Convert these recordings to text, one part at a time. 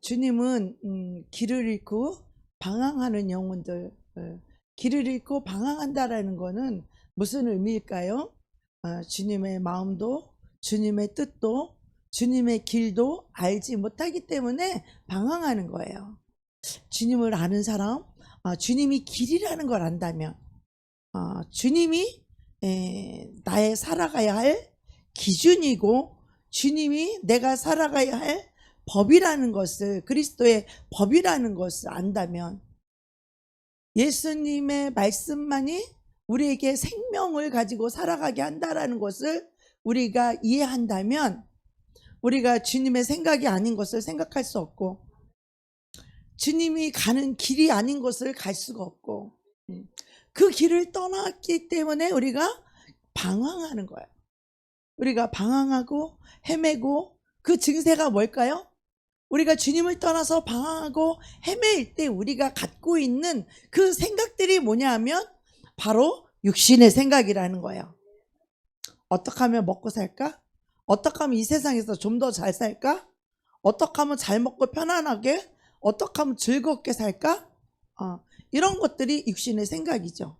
주님은 길을 잃고 방황하는 영혼들, 길을 잃고 방황한다라는 거는 무슨 의미일까요? 주님의 마음도 주님의 뜻도 주님의 길도 알지 못하기 때문에 방황하는 거예요. 주님을 아는 사람, 주님이 길이라는 걸 안다면, 주님이 나의 살아가야 할 기준이고 주님이 내가 살아가야 할 법이라는 것을, 그리스도의 법이라는 것을 안다면, 예수님의 말씀만이 우리에게 생명을 가지고 살아가게 한다라는 것을 우리가 이해한다면, 우리가 주님의 생각이 아닌 것을 생각할 수 없고 주님이 가는 길이 아닌 것을 갈 수가 없고, 그 길을 떠났기 때문에 우리가 방황하는 거예요. 우리가 방황하고 헤매고, 그 증세가 뭘까요? 우리가 주님을 떠나서 방황하고 헤매일 때 우리가 갖고 있는 그 생각들이 뭐냐 하면 바로 육신의 생각이라는 거예요. 어떻게 하면 먹고 살까? 어떻게 하면 이 세상에서 좀 더 잘 살까? 어떻게 하면 잘 먹고 편안하게, 어떻게 하면 즐겁게 살까? 이런 것들이 육신의 생각이죠.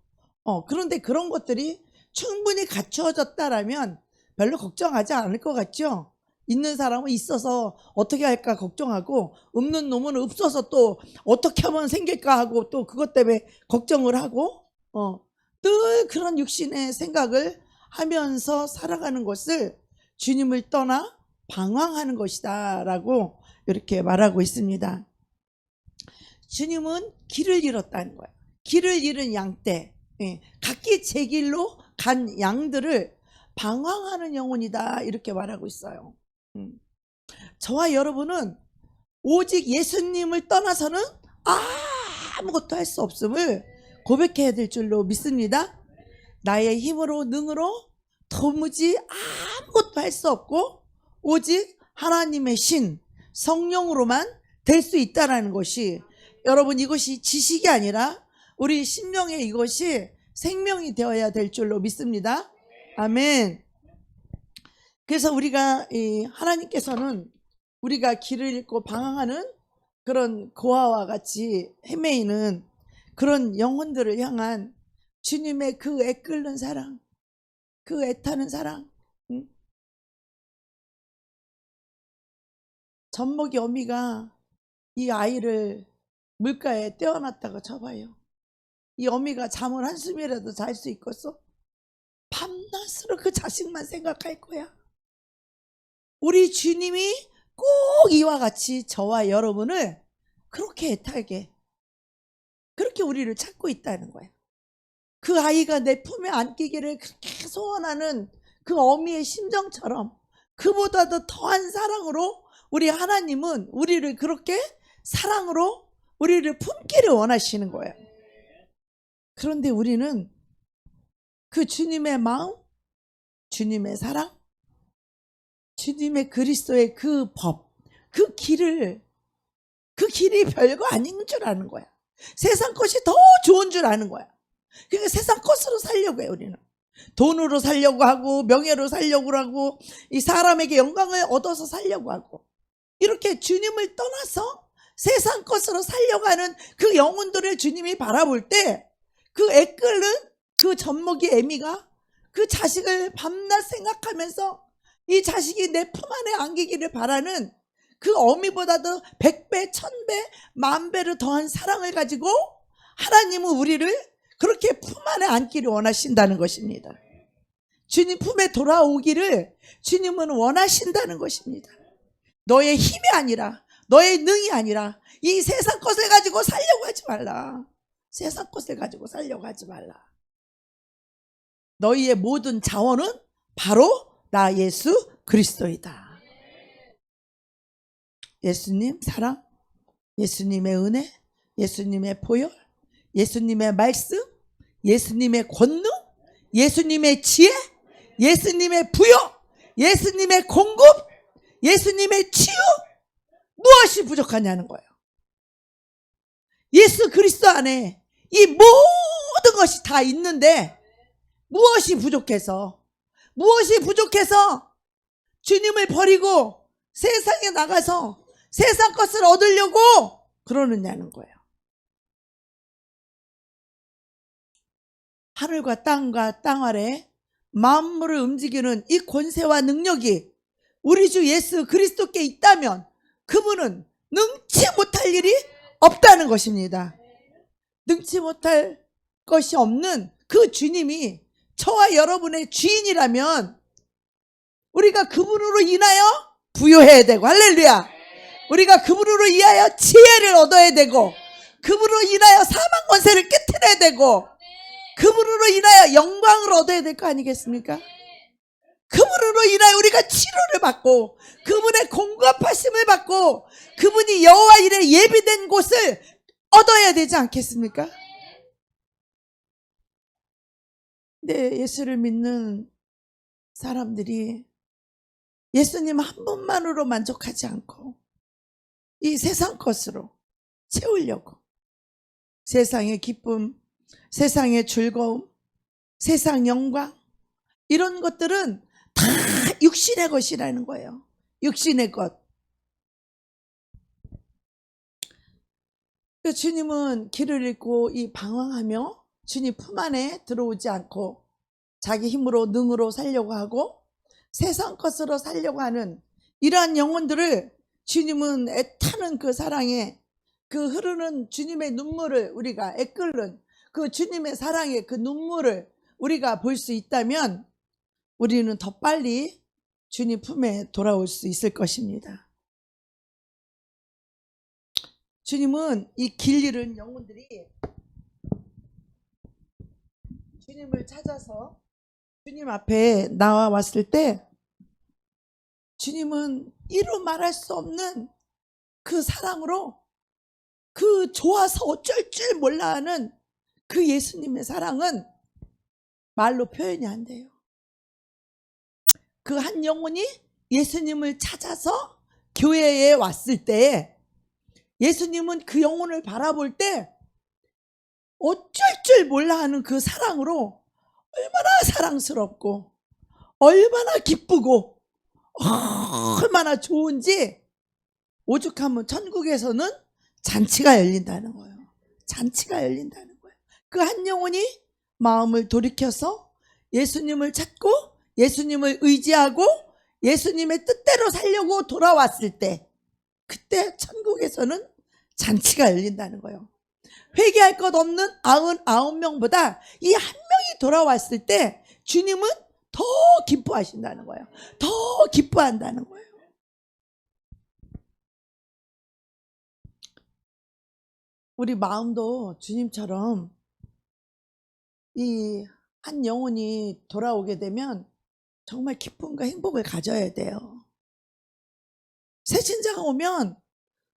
그런데 그런 것들이 충분히 갖추어졌다라면 별로 걱정하지 않을 것 같죠? 있는 사람은 있어서 어떻게 할까 걱정하고, 없는 놈은 없어서 또 어떻게 하면 생길까 하고 또 그것 때문에 걱정을 하고, 늘 그런 육신의 생각을 하면서 살아가는 것을 주님을 떠나 방황하는 것이다 라고 이렇게 말하고 있습니다. 주님은 길을 잃었다는 거예요. 길을 잃은 양떼, 각기 제 길로 간 양들을 방황하는 영혼이다 이렇게 말하고 있어요. 저와 여러분은 오직 예수님을 떠나서는 아무것도 할 수 없음을 고백해야 될 줄로 믿습니다. 나의 힘으로 능으로 도무지 아무것도 할 수 없고 오직 하나님의 신 성령으로만 될 수 있다는 것이, 여러분, 이것이 지식이 아니라 우리 심령에 이것이 생명이 되어야 될 줄로 믿습니다. 아멘. 그래서 우리가 하나님께서는 우리가 길을 잃고 방황하는 그런 고아와 같이 헤매이는 그런 영혼들을 향한 주님의 그 애끓는 사랑, 그 애타는 사랑, 젖먹이 어미가 이 아이를 물가에 떼어놨다가 쳐봐요. 이 어미가 잠을 한숨이라도 잘 수 있겠어? 밤낮으로 그 자식만 생각할 거야. 우리 주님이 꼭 이와 같이 저와 여러분을 그렇게 애타게, 그렇게 우리를 찾고 있다는 거예요. 그 아이가 내 품에 안기기를 그렇게 소원하는 그 어미의 심정처럼 그보다도 더한 사랑으로 우리 하나님은 우리를 그렇게 사랑으로 우리를 품기를 원하시는 거예요. 그런데 우리는 그 주님의 마음, 주님의 사랑, 주님의 그리스도의 그 법, 그 길이 별거 아닌 줄 아는 거야. 세상 것이 더 좋은 줄 아는 거야. 그러니까 세상 것으로 살려고 해요. 우리는 돈으로 살려고 하고, 명예로 살려고 하고, 이 사람에게 영광을 얻어서 살려고 하고, 이렇게 주님을 떠나서 세상 것으로 살려고 하는 그 영혼들을 주님이 바라볼 때, 그 애끓는 그 젖먹이 애미가 그 자식을 밤낮 생각하면서 이 자식이 내 품 안에 안기기를 바라는 그 어미보다도 100배, 1000배, 10,000배로 더한 사랑을 가지고 하나님은 우리를 그렇게 품 안에 안기를 원하신다는 것입니다. 주님 품에 돌아오기를 주님은 원하신다는 것입니다. 너의 힘이 아니라, 너의 능이 아니라 이 세상 것을 가지고 살려고 하지 말라. 세상 것을 가지고 살려고 하지 말라. 너희의 모든 자원은 바로 나 예수 그리스도이다. 예수님 사랑, 예수님의 은혜, 예수님의 보혈, 예수님의 말씀, 예수님의 권능, 예수님의 지혜, 예수님의 부여, 예수님의 공급, 예수님의 치유, 무엇이 부족하냐는 거예요. 예수 그리스도 안에 이 모든 것이 다 있는데 무엇이 부족해서 주님을 버리고 세상에 나가서 세상 것을 얻으려고 그러느냐는 거예요. 하늘과 땅 아래 만물을 움직이는 이 권세와 능력이 우리 주 예수 그리스도께 있다면 그분은 능치 못할 일이 없다는 것입니다. 능치 못할 것이 없는 그 주님이 저와 여러분의 주인이라면 우리가 그분으로 인하여 부요해야 되고, 할렐루야, 우리가 그분으로 인하여 지혜를 얻어야 되고, 그분으로 인하여 사망 권세를 깨트려야 되고, 그분으로 인하여 영광을 얻어야 될 거 아니겠습니까? 그분으로 인하여 우리가 치료를 받고 그분의 공급하심을 받고 그분이 여호와 이레 예비된 곳을 얻어야 되지 않겠습니까? 네, 예수를 믿는 사람들이 예수님 한 분만으로 만족하지 않고 이 세상 것으로 채우려고 세상의 기쁨, 세상의 즐거움, 세상 영광, 이런 것들은 다 육신의 것이라는 거예요. 육신의 것. 주님은 길을 잃고 이 방황하며 주님 품 안에 들어오지 않고 자기 힘으로 능으로 살려고 하고 세상 것으로 살려고 하는 이러한 영혼들을 주님은 애타는 그 사랑에 그 흐르는 주님의 눈물을 우리가 애끓는 그 주님의 사랑의 그 눈물을 우리가 볼 수 있다면 우리는 더 빨리 주님 품에 돌아올 수 있을 것입니다. 주님은 이 길 잃은 영혼들이 주님을 찾아서 주님 앞에 나와왔을 때 주님은 이루 말할 수 없는 그 사랑으로 그 좋아서 어쩔 줄 몰라 하는 그 예수님의 사랑은 말로 표현이 안 돼요. 그 한 영혼이 예수님을 찾아서 교회에 왔을 때 예수님은 그 영혼을 바라볼 때 어쩔 줄 몰라 하는 그 사랑으로 얼마나 사랑스럽고 얼마나 기쁘고 얼마나 좋은지 오죽하면 천국에서는 잔치가 열린다는 거예요. 잔치가 열린다는 거예요. 그 한 영혼이 마음을 돌이켜서 예수님을 찾고 예수님을 의지하고 예수님의 뜻대로 살려고 돌아왔을 때 그때 천국에서는 잔치가 열린다는 거예요. 회개할 것 없는 99명보다 이 한 명이 돌아왔을 때 주님은 더 기뻐하신다는 거예요. 더 기뻐한다는 거예요. 우리 마음도 주님처럼 이 한 영혼이 돌아오게 되면 정말 기쁨과 행복을 가져야 돼요. 새신자가 오면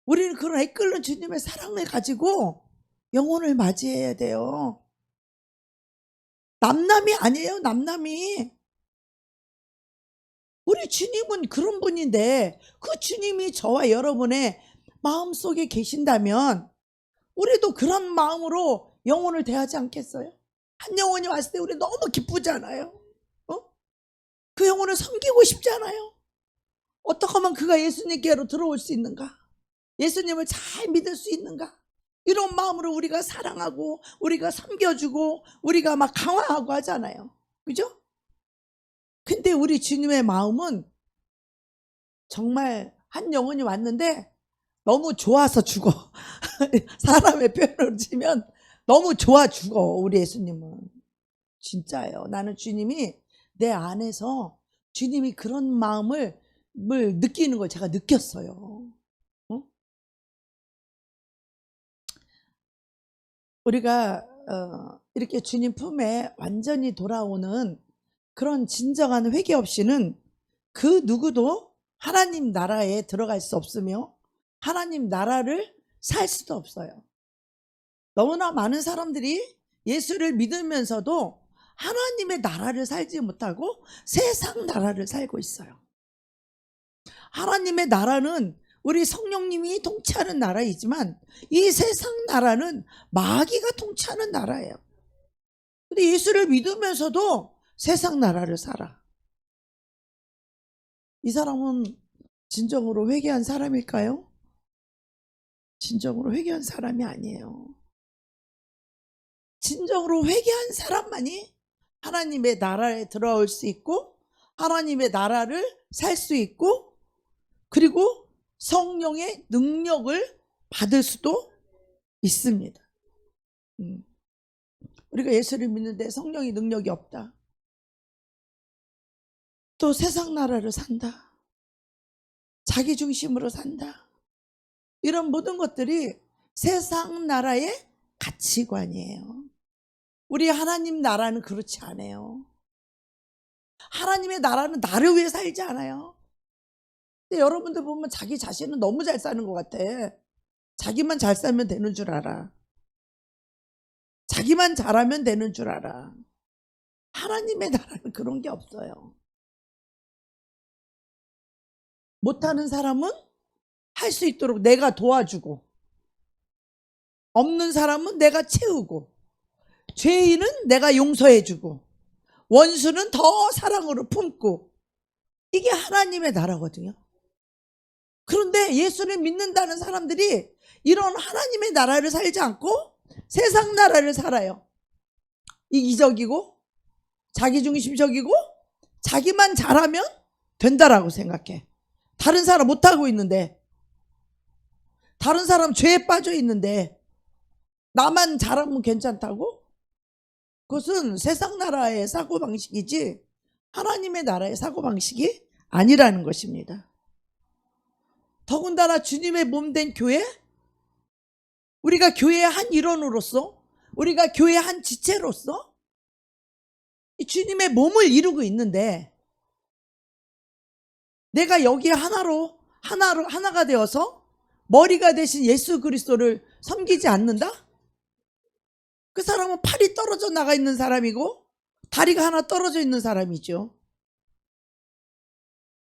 우리는 그런 애끓는 주님의 사랑을 가지고 영혼을 맞이해야 돼요. 남남이 아니에요. 남남이. 우리 주님은 그런 분인데 그 주님이 저와 여러분의 마음속에 계신다면 우리도 그런 마음으로 영혼을 대하지 않겠어요? 한 영혼이 왔을 때 우리 너무 기쁘잖아요. 그 영혼을 섬기고 싶잖아요. 어떻게 하면 그가 예수님께로 들어올 수 있는가? 예수님을 잘 믿을 수 있는가? 이런 마음으로 우리가 사랑하고 우리가 섬겨주고 우리가 막 강화하고 하잖아요. 그죠? 근데 우리 주님의 마음은 정말 한 영혼이 왔는데 너무 좋아서 죽어. 사람의 표현으로 치면 너무 좋아 죽어. 우리 예수님은. 진짜예요. 나는 주님이 내 안에서 주님이 그런 마음을 느끼는 걸 제가 느꼈어요. 우리가 이렇게 주님 품에 완전히 돌아오는 그런 진정한 회개 없이는 그 누구도 하나님 나라에 들어갈 수 없으며 하나님 나라를 살 수도 없어요. 너무나 많은 사람들이 예수를 믿으면서도 하나님의 나라를 살지 못하고 세상 나라를 살고 있어요. 하나님의 나라는 우리 성령님이 통치하는 나라이지만 이 세상 나라는 마귀가 통치하는 나라예요. 근데 예수를 믿으면서도 세상 나라를 살아. 이 사람은 진정으로 회개한 사람일까요? 진정으로 회개한 사람이 아니에요. 진정으로 회개한 사람만이 하나님의 나라에 들어올 수 있고 하나님의 나라를 살 수 있고 그리고 성령의 능력을 받을 수도 있습니다. 우리가 예수를 믿는데 성령의 능력이 없다. 또 세상 나라를 산다. 자기 중심으로 산다. 이런 모든 것들이 세상 나라의 가치관이에요. 우리 하나님 나라는 그렇지 않아요. 하나님의 나라는 나를 위해 살지 않아요. 근데 여러분들 보면 자기 자신은 너무 잘 사는 것 같아. 자기만 잘 살면 되는 줄 알아. 자기만 잘하면 되는 줄 알아. 하나님의 나라는 그런 게 없어요. 못하는 사람은 할 수 있도록 내가 도와주고 없는 사람은 내가 채우고 죄인은 내가 용서해주고 원수는 더 사랑으로 품고 이게 하나님의 나라거든요. 그런데 예수를 믿는다는 사람들이 이런 하나님의 나라를 살지 않고 세상 나라를 살아요. 이기적이고 자기중심적이고 자기만 잘하면 된다라고 생각해. 다른 사람 못하고 있는데 다른 사람 죄에 빠져 있는데 나만 잘하면 괜찮다고? 그것은 세상 나라의 사고방식이지 하나님의 나라의 사고방식이 아니라는 것입니다. 더군다나 주님의 몸된 교회, 우리가 교회의 한 일원으로서 우리가 교회의 한 지체로서 이 주님의 몸을 이루고 있는데 내가 여기에 하나가 되어서 머리가 되신 예수 그리스도를 섬기지 않는다? 그 사람은 팔이 떨어져 나가 있는 사람이고 다리가 하나 떨어져 있는 사람이죠.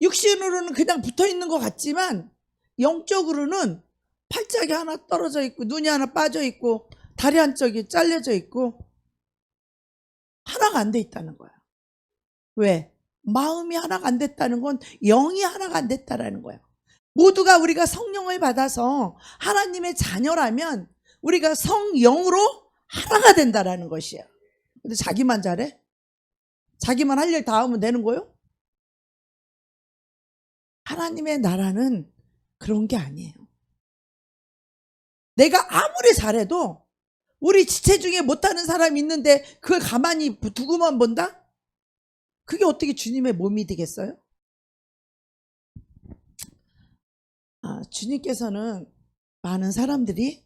육신으로는 그냥 붙어 있는 것 같지만 영적으로는 팔짝이 하나 떨어져 있고 눈이 하나 빠져 있고 다리 한쪽이 잘려져 있고 하나가 안 돼 있다는 거야. 왜? 마음이 하나가 안 됐다는 건 영이 하나가 안 됐다라는 거야. 모두가 우리가 성령을 받아서 하나님의 자녀라면 우리가 성령으로 하나가 된다라는 것이야. 근데 자기만 잘해? 자기만 할 일 다 하면 되는 거요? 하나님의 나라는 그런 게 아니에요. 내가 아무리 잘해도 우리 지체 중에 못하는 사람이 있는데 그걸 가만히 두고만 본다? 그게 어떻게 주님의 몸이 되겠어요? 주님께서는 많은 사람들이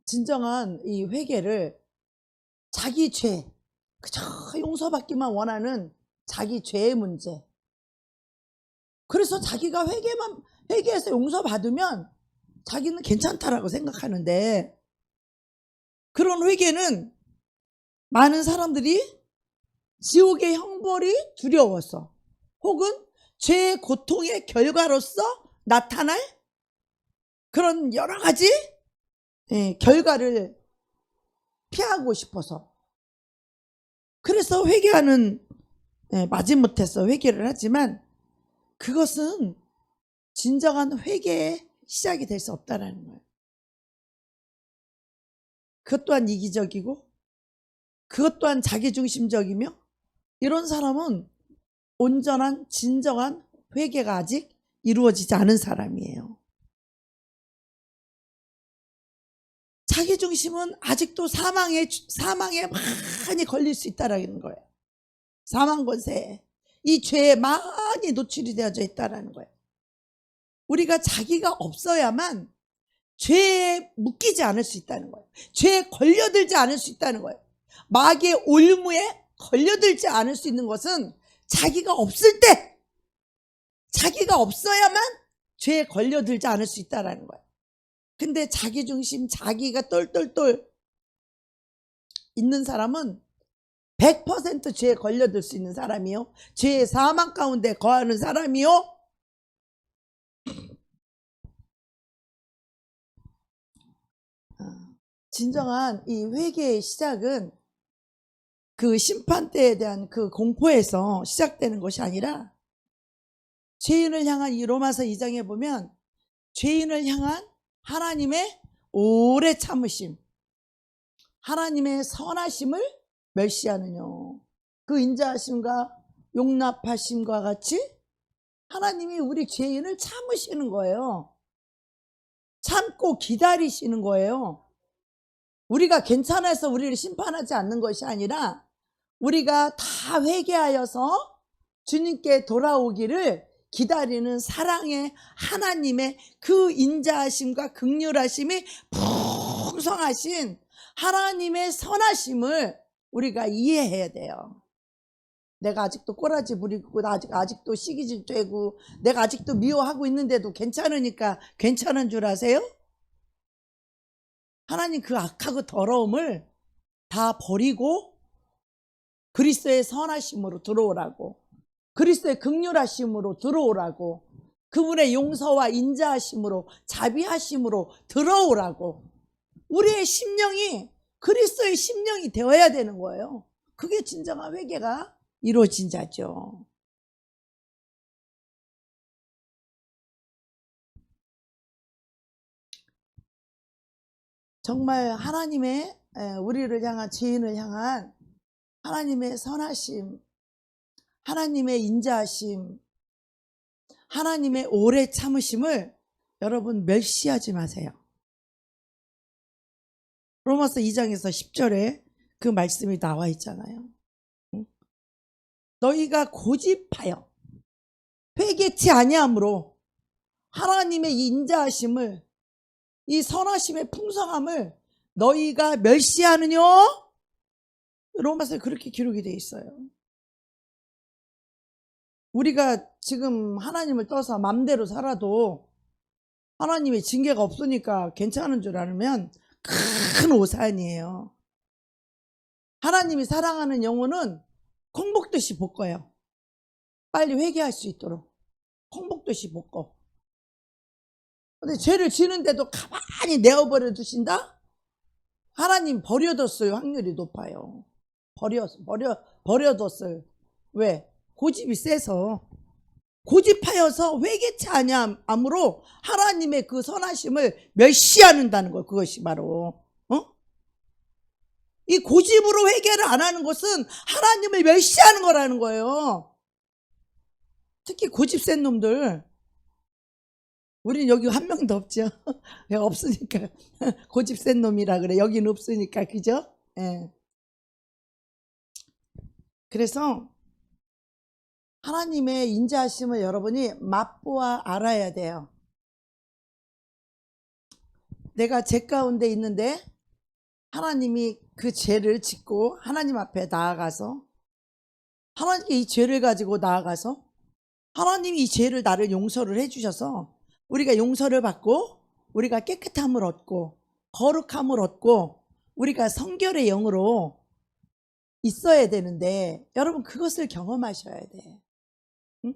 진정한 이 회개를 자기 죄, 그저 용서받기만 원하는 자기 죄의 문제. 그래서 자기가 회개해서 용서받으면 자기는 괜찮다라고 생각하는데 그런 회개는 많은 사람들이 지옥의 형벌이 두려워서 혹은 죄의 고통의 결과로서 나타날 그런 여러 가지 결과를 피하고 싶어서 그래서 회개하는 마지못해서 회개를 하지만 그것은 진정한 회개의 시작이 될 수 없다라는 거예요. 그것 또한 이기적이고 그것 또한 자기중심적이며 이런 사람은 온전한 진정한 회개가 아직 이루어지지 않은 사람이에요. 자기중심은 아직도 사망에 많이 걸릴 수 있다는 거예요. 사망 권세에 이 죄에 많이 노출이 되어져 있다는 거예요. 우리가 자기가 없어야만 죄에 묶이지 않을 수 있다는 거예요. 죄에 걸려들지 않을 수 있다는 거예요. 마귀의 올무에 걸려들지 않을 수 있는 것은 자기가 없을 때, 자기가 없어야만 죄에 걸려들지 않을 수 있다는 거예요. 근데 자기중심, 자기가 똘똘똘 있는 사람은 100% 죄에 걸려들 수 있는 사람이요. 죄의 사망 가운데 거하는 사람이요. 진정한 이 회개의 시작은 그 심판대에 대한 그 공포에서 시작되는 것이 아니라 죄인을 향한 이 로마서 2장에 보면 죄인을 향한 하나님의 오래 참으심, 하나님의 선하심을 멸시하느냐. 그 인자하심과 용납하심과 같이 하나님이 우리 죄인을 참으시는 거예요. 참고 기다리시는 거예요. 우리가 괜찮아서 우리를 심판하지 않는 것이 아니라 우리가 다 회개하여서 주님께 돌아오기를 기다리는 사랑의 하나님의 그 인자하심과 긍휼하심이 풍성하신 하나님의 선하심을 우리가 이해해야 돼요. 내가 아직도 꼬라지 부리고 아직도 시기질 쬐고 내가 아직도 미워하고 있는데도 괜찮으니까 괜찮은 줄 아세요? 하나님 그 악하고 더러움을 다 버리고 그리스도의 선하심으로 들어오라고, 그리스도의 긍휼하심으로 들어오라고, 그분의 용서와 인자하심으로 자비하심으로 들어오라고. 우리의 심령이 그리스도의 심령이 되어야 되는 거예요. 그게 진정한 회개가 이루어진 자죠. 정말 하나님의 우리를 향한 죄인을 향한 하나님의 선하심, 하나님의 인자하심, 하나님의 오래 참으심을 여러분 멸시하지 마세요. 로마서 2장에서 10절에 그 말씀이 나와 있잖아요. 너희가 고집하여 회개치 아니함으로 하나님의 이 인자하심을, 이 선하심의 풍성함을 너희가 멸시하느냐? 로마서에 그렇게 기록이 되어 있어요. 우리가 지금 하나님을 떠서 맘대로 살아도 하나님의 징계가 없으니까 괜찮은 줄 알면 큰 오산이에요. 하나님이 사랑하는 영혼은 콩복듯이 볶아요. 빨리 회개할 수 있도록 콩복듯이 볶어. 근데 죄를 지는데도 가만히 내어버려 두신다? 하나님 버려뒀을 확률이 높아요. 버려뒀을. 왜? 고집이 세서. 고집하여서 회개치 아니함으로 하나님의 그 선하심을 멸시한다는 거예요. 그것이 바로 이 고집으로 회개를 안 하는 것은 하나님을 멸시하는 거라는 거예요. 특히 고집 센 놈들. 우리는 여기 한 명도 없죠. 없으니까 고집 센 놈이라 그래. 여기는 없으니까. 그죠? 예. 그래서 하나님의 인자하심을 여러분이 맛보아 알아야 돼요. 내가 죄 가운데 있는데 하나님이 그 죄를 짓고 하나님 앞에 나아가서 하나님께 이 죄를 가지고 나아가서 하나님이 이 죄를 나를 용서를 해주셔서 우리가 용서를 받고 우리가 깨끗함을 얻고 거룩함을 얻고 우리가 성결의 영으로 있어야 되는데 여러분 그것을 경험하셔야 돼. 응?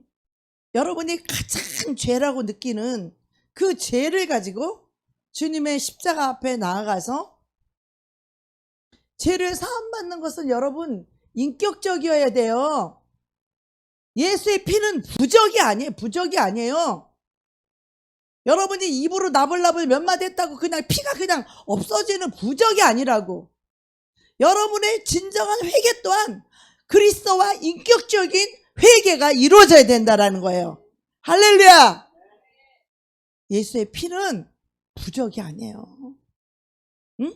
여러분이 가장 죄라고 느끼는 그 죄를 가지고 주님의 십자가 앞에 나아가서 죄를 사함받는 것은 여러분 인격적이어야 돼요. 예수의 피는 부적이 아니에요. 부적이 아니에요. 여러분이 입으로 나불나불 몇 마디 했다고 그냥 피가 그냥 없어지는 부적이 아니라고. 여러분의 진정한 회개 또한 그리스도와 인격적인 회개가 이루어져야 된다는 거예요. 할렐루야. 예수의 피는 부적이 아니에요. 응?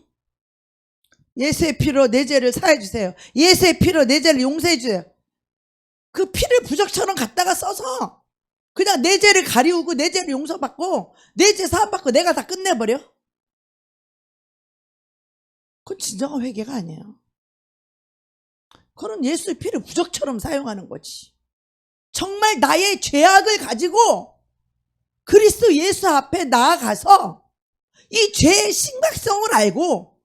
예수의 피로 내 죄를 사해 주세요. 예수의 피로 내 죄를 용서해 주세요. 그 피를 부적처럼 갖다가 써서 그냥 내 죄를 가리우고 내 죄를 용서받고 내 죄 사함받고 내가 다 끝내버려? 그건 진정한 회개가 아니에요. 그건 예수의 피를 부적처럼 사용하는 거지. 정말 나의 죄악을 가지고 그리스도 예수 앞에 나아가서 이 죄의 심각성을 알고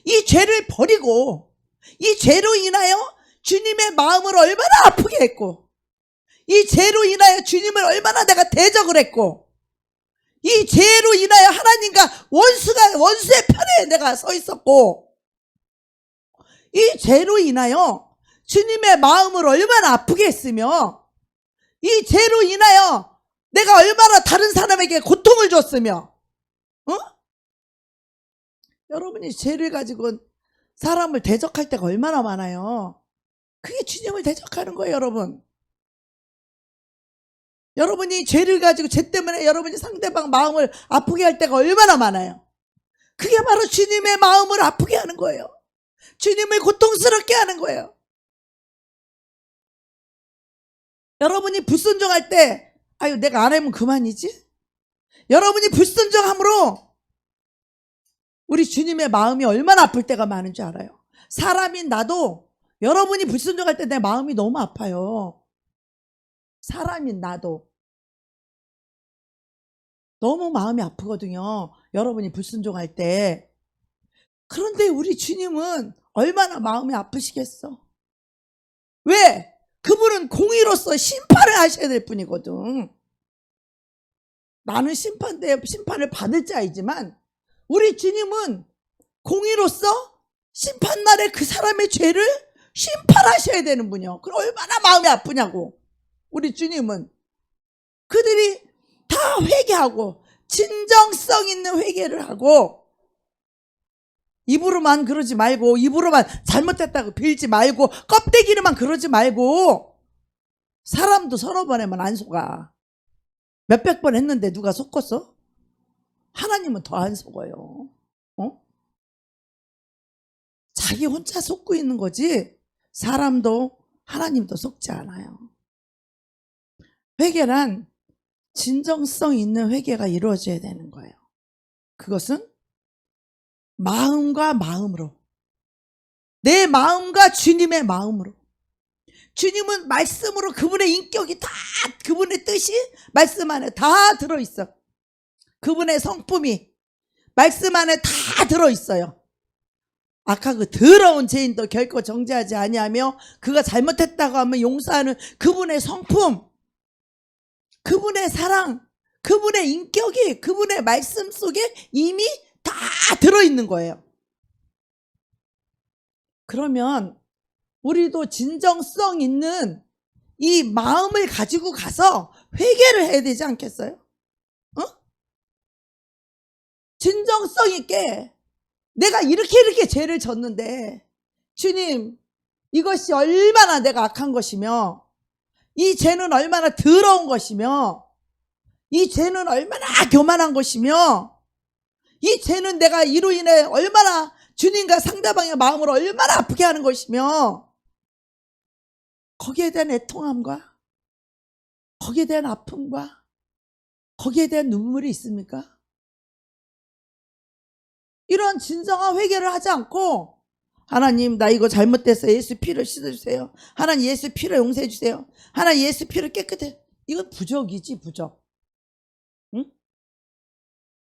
이 죄를 버리고 이 죄로 인하여 주님의 마음을 얼마나 아프게 했고 이 죄로 인하여 주님을 얼마나 내가 대적을 했고 이 죄로 인하여 하나님과 원수의 편에 내가 서 있었고 이 죄로 인하여 주님의 마음을 얼마나 아프게 했으며 이 죄로 인하여 내가 얼마나 다른 사람에게 고통을 줬으며, 여러분이 죄를 가지고 사람을 대적할 때가 얼마나 많아요. 그게 주님을 대적하는 거예요, 여러분. 여러분이 죄를 가지고 죄 때문에 여러분이 상대방 마음을 아프게 할 때가 얼마나 많아요. 그게 바로 주님의 마음을 아프게 하는 거예요. 주님을 고통스럽게 하는 거예요. 여러분이 불순종할 때 아유 내가 안 하면 그만이지. 여러분이 불순종함으로 우리 주님의 마음이 얼마나 아플 때가 많은 줄 알아요. 사람인 나도 여러분이 불순종할 때 내 마음이 너무 아파요. 사람인 나도 너무 마음이 아프거든요. 여러분이 불순종할 때. 그런데 우리 주님은 얼마나 마음이 아프시겠어. 왜? 그분은 공의로서 심판을 하셔야 될 분이거든. 나는 심판을 받을 자이지만 우리 주님은 공의로서 심판날에 그 사람의 죄를 심판하셔야 되는 분이요. 그럼 얼마나 마음이 아프냐고. 우리 주님은 그들이 다 회개하고 진정성 있는 회개를 하고 입으로만 그러지 말고 입으로만 잘못했다고 빌지 말고 껍데기로만 그러지 말고 사람도 서너 번 하면 안 속아. 몇백 번 했는데 누가 속었어? 하나님은 더 안 속어요. 자기 혼자 속고 있는 거지 사람도 하나님도 속지 않아요. 회개란 진정성 있는 회개가 이루어져야 되는 거예요. 그것은 마음과 마음으로, 내 마음과 주님의 마음으로. 주님은 말씀으로 그분의 인격이 다, 그분의 뜻이 말씀 안에 다 들어있어. 그분의 성품이 말씀 안에 다 들어있어요. 악하고 더러운 죄인도 결코 정죄하지 아니하며 그가 잘못했다고 하면 용서하는 그분의 성품, 그분의 사랑, 그분의 인격이 그분의 말씀 속에 이미 다 들어있는 거예요. 그러면 우리도 진정성 있는 이 마음을 가지고 가서 회개를 해야 되지 않겠어요? 진정성 있게 내가 이렇게 죄를 졌는데 주님 이것이 얼마나 내가 악한 것이며 이 죄는 얼마나 더러운 것이며 이 죄는 얼마나 교만한 것이며 이 죄는 내가 이로 인해 얼마나 주님과 상대방의 마음을 얼마나 아프게 하는 것이며 거기에 대한 애통함과 거기에 대한 아픔과 거기에 대한 눈물이 있습니까? 이런 진정한 회개를 하지 않고 하나님 나 이거 잘못됐어요. 예수 피를 씻어주세요. 하나님 예수 피를 용서해 주세요. 하나님 예수 피를 깨끗해. 이건 부적이지 부적. 응?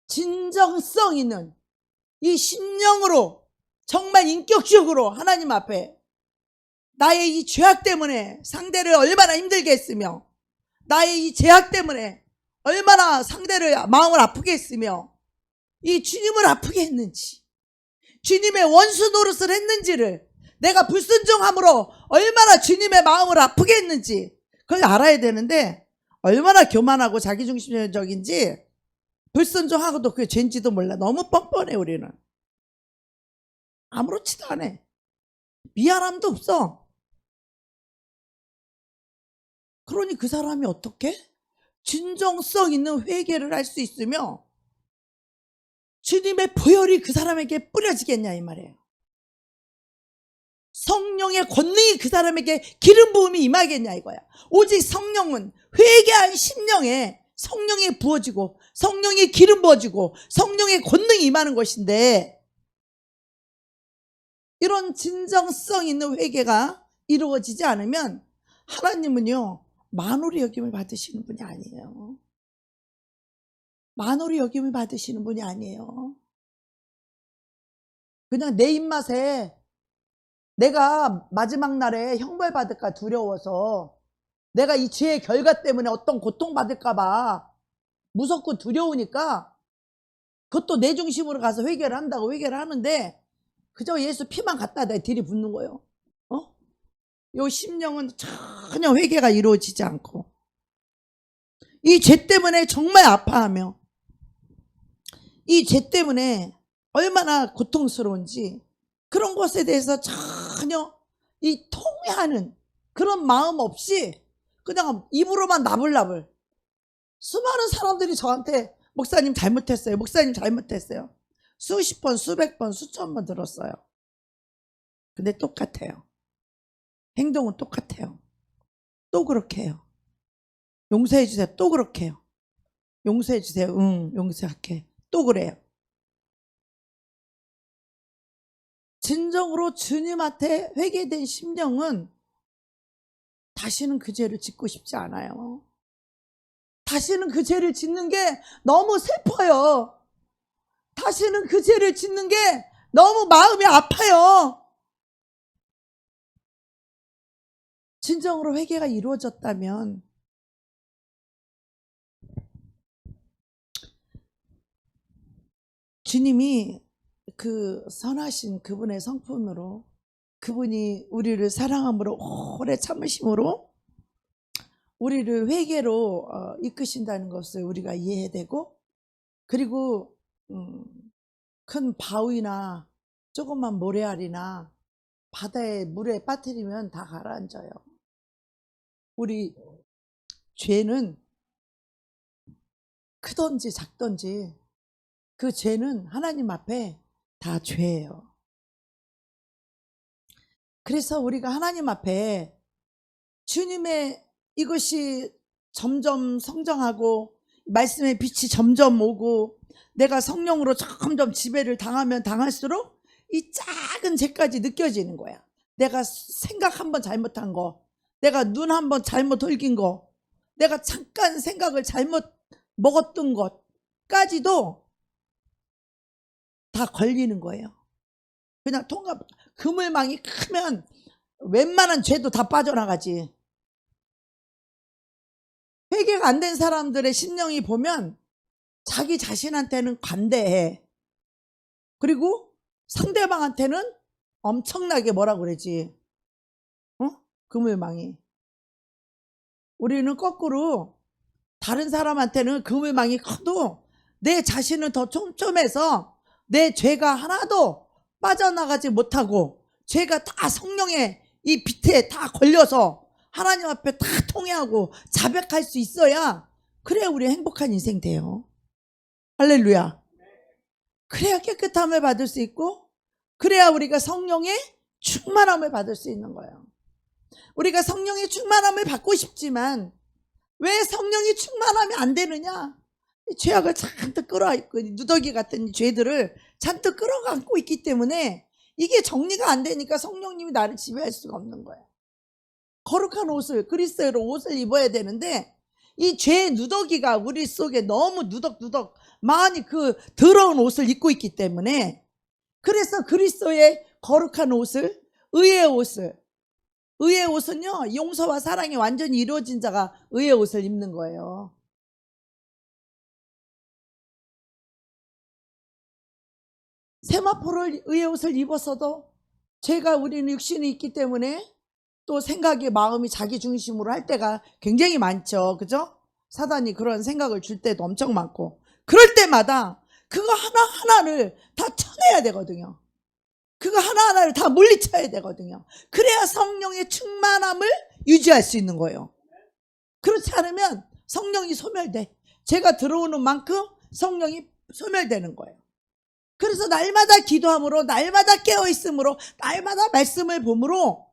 진정성 있는 이 심령으로 정말 인격적으로 하나님 앞에 나의 이 죄악 때문에 상대를 얼마나 힘들게 했으며 나의 이 죄악 때문에 얼마나 상대를 마음을 아프게 했으며 이 주님을 아프게 했는지 주님의 원수 노릇을 했는지를 내가 불순종함으로 얼마나 주님의 마음을 아프게 했는지 그걸 알아야 되는데 얼마나 교만하고 자기중심적인지 불순종하고도 그게 죄인지도 몰라. 너무 뻔뻔해 우리는. 아무렇지도 않아. 미안함도 없어. 그러니 그 사람이 어떻게 진정성 있는 회개를 할 수 있으며 주님의 보혈이 그 사람에게 뿌려지겠냐 이 말이에요. 성령의 권능이 그 사람에게 기름 부음이 임하겠냐 이거야. 오직 성령은 회개한 심령에 성령이 부어지고 성령의 기름 부어지고 성령의 권능이 임하는 것인데 이런 진정성 있는 회개가 이루어지지 않으면 하나님은요 만홀히 여김을 받으시는 분이 아니에요. 만홀히 여김을 받으시는 분이 아니에요. 그냥 내 입맛에 내가 마지막 날에 형벌받을까 두려워서 내가 이 죄의 결과 때문에 어떤 고통받을까 봐 무섭고 두려우니까 그것도 내 중심으로 가서 회개를 한다고 회개를 하는데 그저 예수 피만 갖다 내 들이붓는 거예요. 요 심령은 전혀 회개가 이루어지지 않고 이 죄 때문에 정말 아파하며 이 죄 때문에 얼마나 고통스러운지 그런 것에 대해서 전혀 이 통회하는 그런 마음 없이 그냥 입으로만 나불나불. 수많은 사람들이 저한테 목사님 잘못했어요. 목사님 잘못했어요. 수십 번, 수백 번, 수천 번 들었어요. 근데 똑같아요. 행동은 똑같아요. 또 그렇게 해요. 용서해 주세요. 또 그렇게 해요. 용서해 주세요. 응, 용서할게. 또 그래요. 진정으로 주님한테 회개된 심령은 다시는 그 죄를 짓고 싶지 않아요. 다시는 그 죄를 짓는 게 너무 슬퍼요. 다시는 그 죄를 짓는 게 너무 마음이 아파요. 진정으로 회개가 이루어졌다면 주님이 그 선하신 그분의 성품으로 그분이 우리를 사랑함으로 오래 참으심으로 우리를 회개로 이끄신다는 것을 우리가 이해해야 되고 그리고 큰 바위나 조그만 모래알이나 바다에 물에 빠뜨리면 다 가라앉아요. 우리 죄는 크던지 작던지 그 죄는 하나님 앞에 다 죄예요. 그래서 우리가 하나님 앞에 주님의 이것이 점점 성장하고 말씀의 빛이 점점 오고 내가 성령으로 점점 지배를 당하면 당할수록 이 작은 죄까지 느껴지는 거야. 내가 생각 한번 잘못한 거, 내가 눈 한번 잘못 흘긴 거, 내가 잠깐 생각을 잘못 먹었던 것까지도 다 걸리는 거예요. 그냥 그물망이 크면 웬만한 죄도 다 빠져나가지. 회개가 안 된 사람들의 심령이 보면 자기 자신한테는 관대해. 그리고 상대방한테는 엄청나게 뭐라 그러지? 그물망이. 우리는 거꾸로 다른 사람한테는 그물망이 커도 내 자신은 더 촘촘해서 내 죄가 하나도 빠져나가지 못하고 죄가 다 성령의 이 빛에 다 걸려서 하나님 앞에 다 통회하고 자백할 수 있어야 그래야 우리 행복한 인생 돼요. 할렐루야. 그래야 깨끗함을 받을 수 있고 그래야 우리가 성령의 충만함을 받을 수 있는 거예요. 우리가 성령의 충만함을 받고 싶지만 왜 성령이 충만하면 안 되느냐? 죄악을 잔뜩 끌어안고 누더기 같은 죄들을 잔뜩 끌어안고 있기 때문에 이게 정리가 안 되니까 성령님이 나를 지배할 수가 없는 거예요. 거룩한 옷을 그리스도로 옷을 입어야 되는데 이 죄의 누더기가 우리 속에 너무 누덕누덕 많이 그 더러운 옷을 입고 있기 때문에 그래서 그리스도의 거룩한 옷을 의의 옷은요 용서와 사랑이 완전히 이루어진 자가 의의 옷을 입는 거예요. 세마포를 의의 옷을 입었어도 죄가 우리는 육신이 있기 때문에 또 생각이 마음이 자기 중심으로 할 때가 굉장히 많죠. 그죠? 사단이 그런 생각을 줄 때도 엄청 많고 그럴 때마다 그거 하나하나를 다 쳐내야 되거든요. 그거 하나하나를 다 물리쳐야 되거든요. 그래야 성령의 충만함을 유지할 수 있는 거예요. 그렇지 않으면 성령이 소멸돼. 죄가 들어오는 만큼 성령이 소멸되는 거예요. 그래서 날마다 기도함으로 날마다 깨어있음으로 날마다 말씀을 봄으로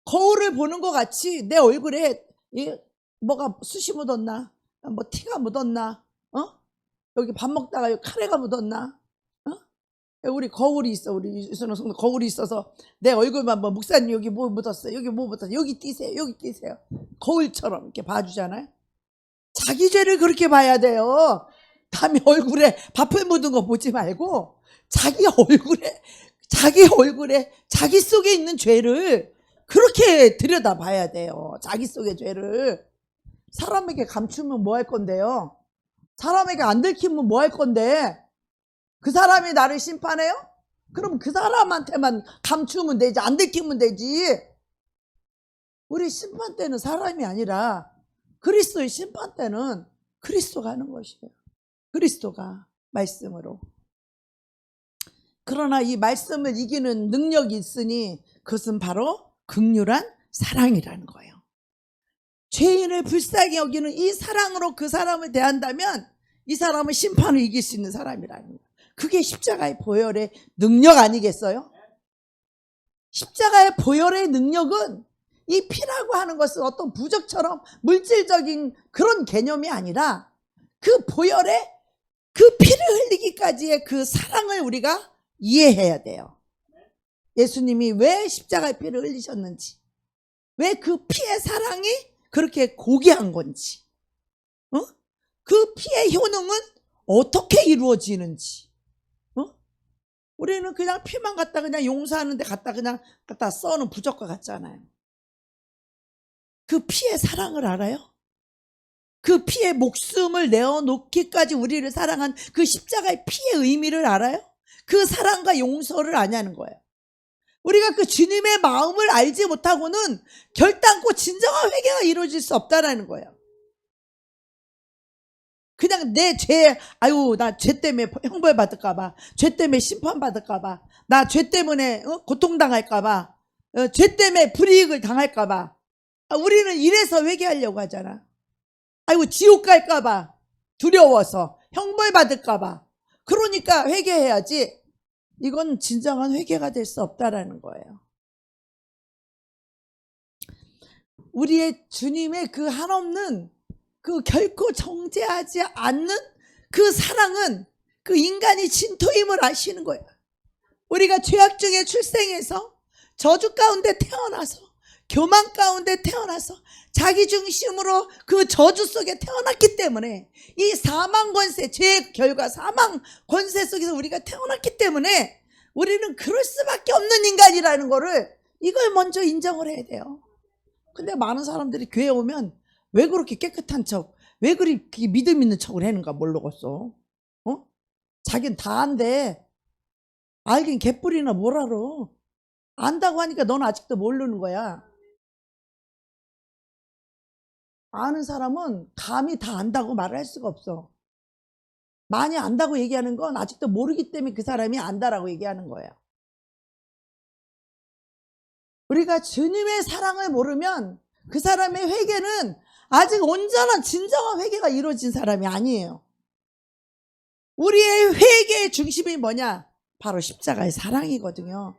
거울을 보는 것 같이 내 얼굴에 뭐가 숱이 묻었나 뭐 티가 묻었나 여기 밥 먹다가 여기 카레가 묻었나 우리 거울이 있어. 우리 유선호 성도 거울이 있어서 내 얼굴만 뭐 목사님 여기 뭐 묻었어요. 여기 뭐 묻었어요. 여기 띄세요. 여기 띄세요. 거울처럼 이렇게 봐주잖아요. 자기 죄를 그렇게 봐야 돼요. 남의 얼굴에 밥을 묻은 거 보지 말고 자기 얼굴에 자기 속에 있는 죄를 그렇게 들여다 봐야 돼요. 자기 속의 죄를. 사람에게 감추면 뭐 할 건데요? 사람에게 안 들키면 뭐 할 건데? 그 사람이 나를 심판해요? 그럼 그 사람한테만 감추면 되지. 안 들키면 되지. 우리 심판 때는 사람이 아니라 그리스도의 심판 때는 그리스도가 하는 것이에요. 그리스도가 말씀으로. 그러나 이 말씀을 이기는 능력이 있으니 그것은 바로 긍휼한 사랑이라는 거예요. 죄인을 불쌍히 여기는 이 사랑으로 그 사람을 대한다면 이 사람은 심판을 이길 수 있는 사람이라는 거예요. 그게 십자가의 보혈의 능력 아니겠어요? 십자가의 보혈의 능력은 이 피라고 하는 것은 어떤 부적처럼 물질적인 그런 개념이 아니라 그 보혈의 그 피를 흘리기까지의 그 사랑을 우리가 이해해야 돼요. 예수님이 왜 십자가의 피를 흘리셨는지, 왜 그 피의 사랑이 그렇게 고귀한 건지, 그 피의 효능은 어떻게 이루어지는지. 우리는 그냥 피만 갖다 그냥 용서하는데 갖다 써는 부적과 같잖아요. 그 피의 사랑을 알아요? 그 피의 목숨을 내어놓기까지 우리를 사랑한 그 십자가의 피의 의미를 알아요? 그 사랑과 용서를 아냐는 거예요. 우리가 그 주님의 마음을 알지 못하고는 결단코 진정한 회개가 이루어질 수 없다라는 거예요. 그냥 내 죄, 나 죄 때문에 형벌 받을까봐, 죄 때문에 심판 받을까봐, 나 죄 때문에 고통당할까봐, 죄 때문에 불이익을 당할까봐, 우리는 이래서 회개하려고 하잖아. 지옥 갈까봐, 두려워서, 형벌 받을까봐. 그러니까 회개해야지. 이건 진정한 회개가 될 수 없다라는 거예요. 우리의 주님의 그 한없는 그 결코 정죄하지 않는 그 사랑은 그 인간이 진토임을 아시는 거예요. 우리가 죄악 중에 출생해서 저주 가운데 태어나서 교만 가운데 태어나서 자기 중심으로 그 저주 속에 태어났기 때문에 이 사망 권세, 죄의 결과 사망 권세 속에서 우리가 태어났기 때문에 우리는 그럴 수밖에 없는 인간이라는 거를 이걸 먼저 인정을 해야 돼요. 근데 많은 사람들이 교회 오면 왜 그렇게 깨끗한 척, 왜 그렇게 믿음 있는 척을 하는가 모르겠어. 자기는 다 안돼. 알긴 개뿔이나 뭘 알아. 안다고 하니까 넌 아직도 모르는 거야. 아는 사람은 감히 다 안다고 말을 할 수가 없어. 많이 안다고 얘기하는 건 아직도 모르기 때문에 그 사람이 안다라고 얘기하는 거예요. 우리가 주님의 사랑을 모르면 그 사람의 회개는 아직 온전한 진정한 회개가 이루어진 사람이 아니에요. 우리의 회개의 중심이 뭐냐? 바로 십자가의 사랑이거든요.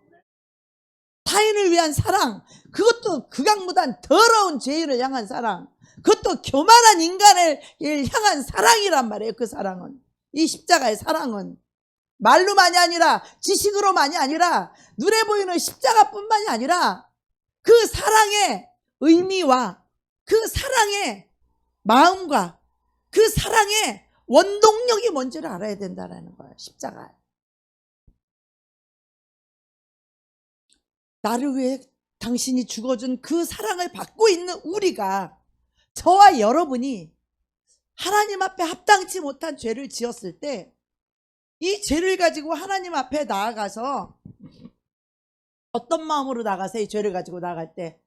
타인을 위한 사랑, 그것도 극악무단 더러운 죄인을 향한 사랑, 그것도 교만한 인간을 향한 사랑이란 말이에요. 그 사랑은, 이 십자가의 사랑은 말로만이 아니라 지식으로만이 아니라 눈에 보이는 십자가뿐만이 아니라 그 사랑의 의미와 그 사랑의 마음과 그 사랑의 원동력이 뭔지를 알아야 된다는 거예요. 십자가. 나를 위해 당신이 죽어준 그 사랑을 받고 있는 우리가, 저와 여러분이 하나님 앞에 합당치 못한 죄를 지었을 때 이 죄를 가지고 하나님 앞에 나아가서 어떤 마음으로 나가서 이 죄를 가지고 나갈 때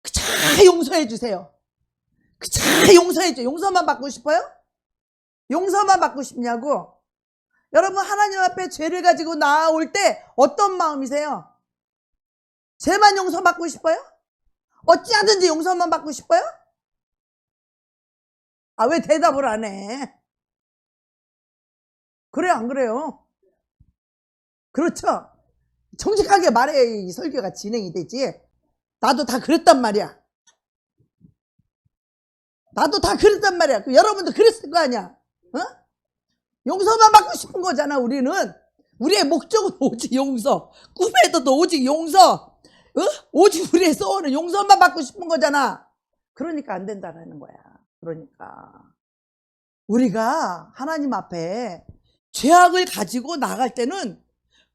그저 용서해 주세요. 그저 용서해 주세요. 용서만 받고 싶어요? 용서만 받고 싶냐고? 여러분, 하나님 앞에 죄를 가지고 나올 때 어떤 마음이세요? 죄만 용서받고 싶어요? 어찌하든지 용서만 받고 싶어요? 왜 대답을 안 해? 그래요, 안 그래요? 그렇죠? 정직하게 말해야 이 설교가 진행이 되지. 나도 다 그랬단 말이야. 나도 다 그랬단 말이야. 여러분도 그랬을 거 아니야. 용서만 받고 싶은 거잖아. 우리는 우리의 목적은 오직 용서, 꿈에도 오직 용서, 오직 우리의 소원은 용서만 받고 싶은 거잖아. 그러니까 안 된다는 거야. 그러니까 우리가 하나님 앞에 죄악을 가지고 나갈 때는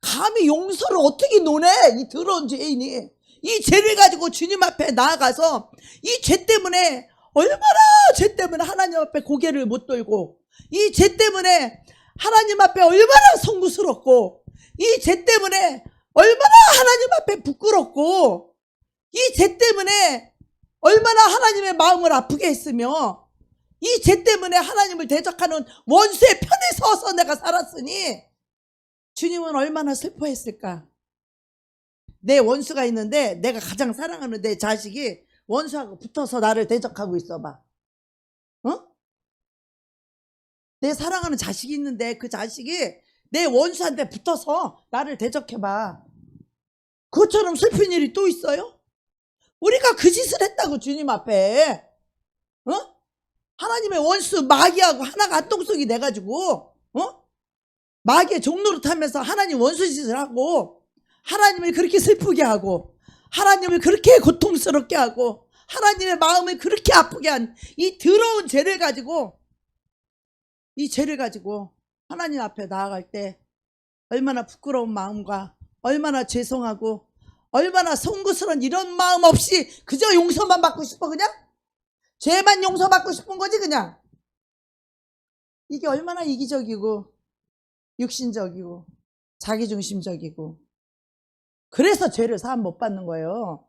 감히 용서를 어떻게 논해? 이 더러운 죄인이 이 죄를 가지고 주님 앞에 나아가서 이 죄 때문에 얼마나 죄 때문에 하나님 앞에 고개를 못 들고, 이 죄 때문에 하나님 앞에 얼마나 송구스럽고, 이 죄 때문에 얼마나 하나님 앞에 부끄럽고, 이 죄 때문에 얼마나 하나님의 마음을 아프게 했으며, 이 죄 때문에 하나님을 대적하는 원수의 편에 서서 내가 살았으니 주님은 얼마나 슬퍼했을까. 내 원수가 있는데 내가 가장 사랑하는 내 자식이 원수하고 붙어서 나를 대적하고 있어봐. 어? 내 사랑하는 자식이 있는데 그 자식이 내 원수한테 붙어서 나를 대적해봐. 그것처럼 슬픈 일이 또 있어요? 우리가 그 짓을 했다고 주님 앞에. 어? 하나님의 원수 마귀하고 하나가 한통속이 돼가지고 마귀의 종로를 타면서 하나님 원수 짓을 하고 하나님을 그렇게 슬프게 하고 하나님을 그렇게 고통스럽게 하고 하나님의 마음을 그렇게 아프게 한 이 더러운 죄를 가지고 이 죄를 가지고 하나님 앞에 나아갈 때 얼마나 부끄러운 마음과 얼마나 죄송하고 얼마나 송구스러운 이런 마음 없이 그저 용서만 받고 싶어. 그냥 죄만 용서받고 싶은 거지. 그냥 이게 얼마나 이기적이고 육신적이고 자기중심적이고 그래서 죄를 사함 못 받는 거예요.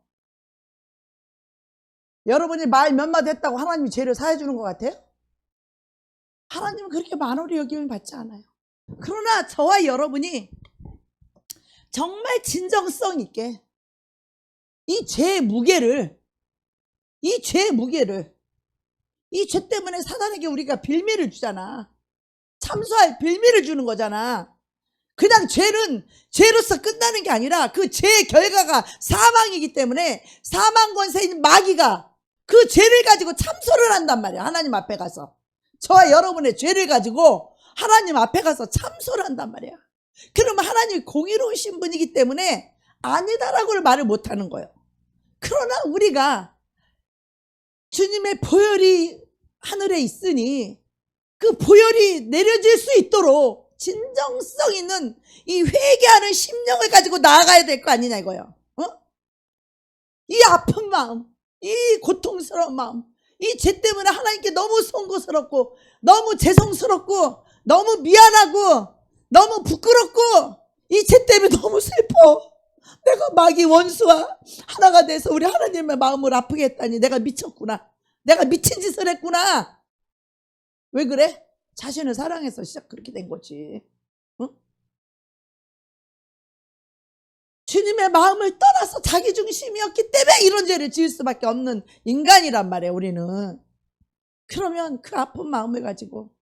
여러분이 말 몇 마디 했다고 하나님이 죄를 사해 주는 것 같아요? 하나님은 그렇게 만홀히 여김을 받지 않아요. 그러나 저와 여러분이 정말 진정성 있게 이 죄의 무게를 이 죄 때문에 사단에게 우리가 빌미를 주잖아. 참소할 빌미를 주는 거잖아. 그냥 죄는 죄로서 끝나는 게 아니라 그 죄의 결과가 사망이기 때문에 사망 권세인 마귀가 그 죄를 가지고 참소를 한단 말이야. 하나님 앞에 가서 저와 여러분의 죄를 가지고 하나님 앞에 가서 참소를 한단 말이야. 그러면 하나님이 공의로우신 분이기 때문에 아니다라고를 말을 못하는 거예요. 그러나 우리가 주님의 보혈이 하늘에 있으니 그 보혈이 내려질 수 있도록 진정성 있는 이 회개하는 심령을 가지고 나아가야 될 거 아니냐 이거예요. 이 아픈 마음, 이 고통스러운 마음, 이 죄 때문에 하나님께 너무 송구스럽고 너무 죄송스럽고 너무 미안하고 너무 부끄럽고 이 죄 때문에 너무 슬퍼. 내가 마귀 원수와 하나가 돼서 우리 하나님의 마음을 아프게 했다니 내가 미쳤구나. 내가 미친 짓을 했구나. 왜 그래? 자신을 사랑해서 시작 그렇게 된 거지. 주님의 마음을 떠나서 자기중심이었기 때문에 이런 죄를 지을 수밖에 없는 인간이란 말이에요. 우리는. 그러면 그 아픈 마음을 가지고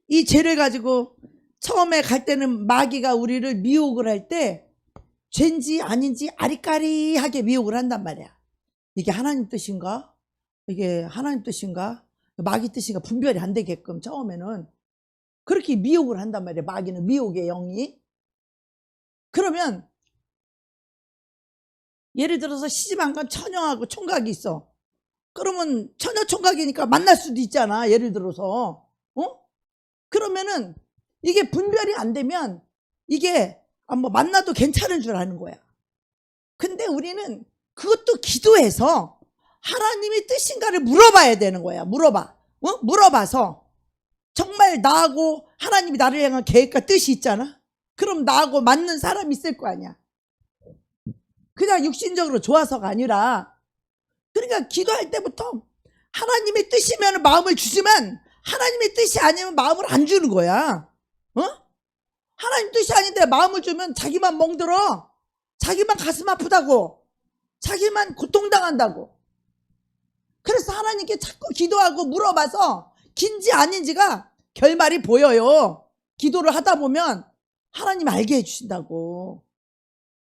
이 죄를 가지고 처음에 갈 때는 마귀가 우리를 미혹을 할 때 죄인지 아닌지 아리까리하게 미혹을 한단 말이야. 이게 하나님 뜻인가? 이게 하나님 뜻인가? 마귀 뜻인가? 분별이 안 되게끔 처음에는 그렇게 미혹을 한단 말이야. 마귀는 미혹의 영이. 그러면 예를 들어서 시집 안 간 처녀하고 총각이 있어. 그러면 처녀 총각이니까 만날 수도 있잖아. 예를 들어서 그러면은 이게 분별이 안 되면 이게 뭐 만나도 괜찮은 줄 아는 거야. 근데 우리는 그것도 기도해서 하나님의 뜻인가를 물어봐야 되는 거야. 물어봐서 정말 나하고 하나님이 나를 향한 계획과 뜻이 있잖아. 그럼 나하고 맞는 사람이 있을 거 아니야. 그냥 육신적으로 좋아서가 아니라 그러니까 기도할 때부터 하나님의 뜻이면 마음을 주지만 하나님의 뜻이 아니면 마음을 안 주는 거야. 하나님 뜻이 아닌데 마음을 주면 자기만 멍들어. 자기만 가슴 아프다고. 자기만 고통당한다고. 그래서 하나님께 자꾸 기도하고 물어봐서 긴지 아닌지가 결말이 보여요. 기도를 하다 보면 하나님 알게 해주신다고.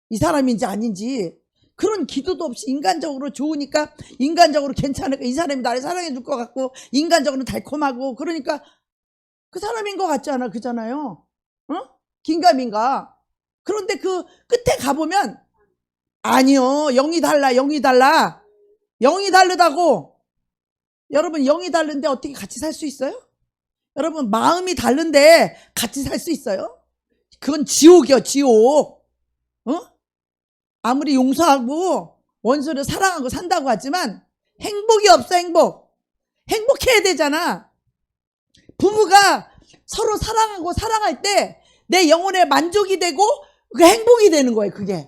이 사람인지 아닌지. 그런 기도도 없이 인간적으로 좋으니까 인간적으로 괜찮으니까 이 사람이 나를 사랑해 줄 것 같고 인간적으로는 달콤하고 그러니까 그 사람인 것 같지 않아? 그잖아요. 긴가민가. 그런데 그 끝에 가보면 아니요. 영이 달라. 영이 다르다고. 여러분 영이 다른데 어떻게 같이 살 수 있어요? 여러분 마음이 다른데 같이 살 수 있어요? 그건 지옥이요. 지옥. 아무리 용서하고 원수를 사랑하고 산다고 하지만 행복이 없어. 행복해야 되잖아. 부부가 서로 사랑하고 사랑할 때 내 영혼에 만족이 되고 그 행복이 되는 거예요. 그게.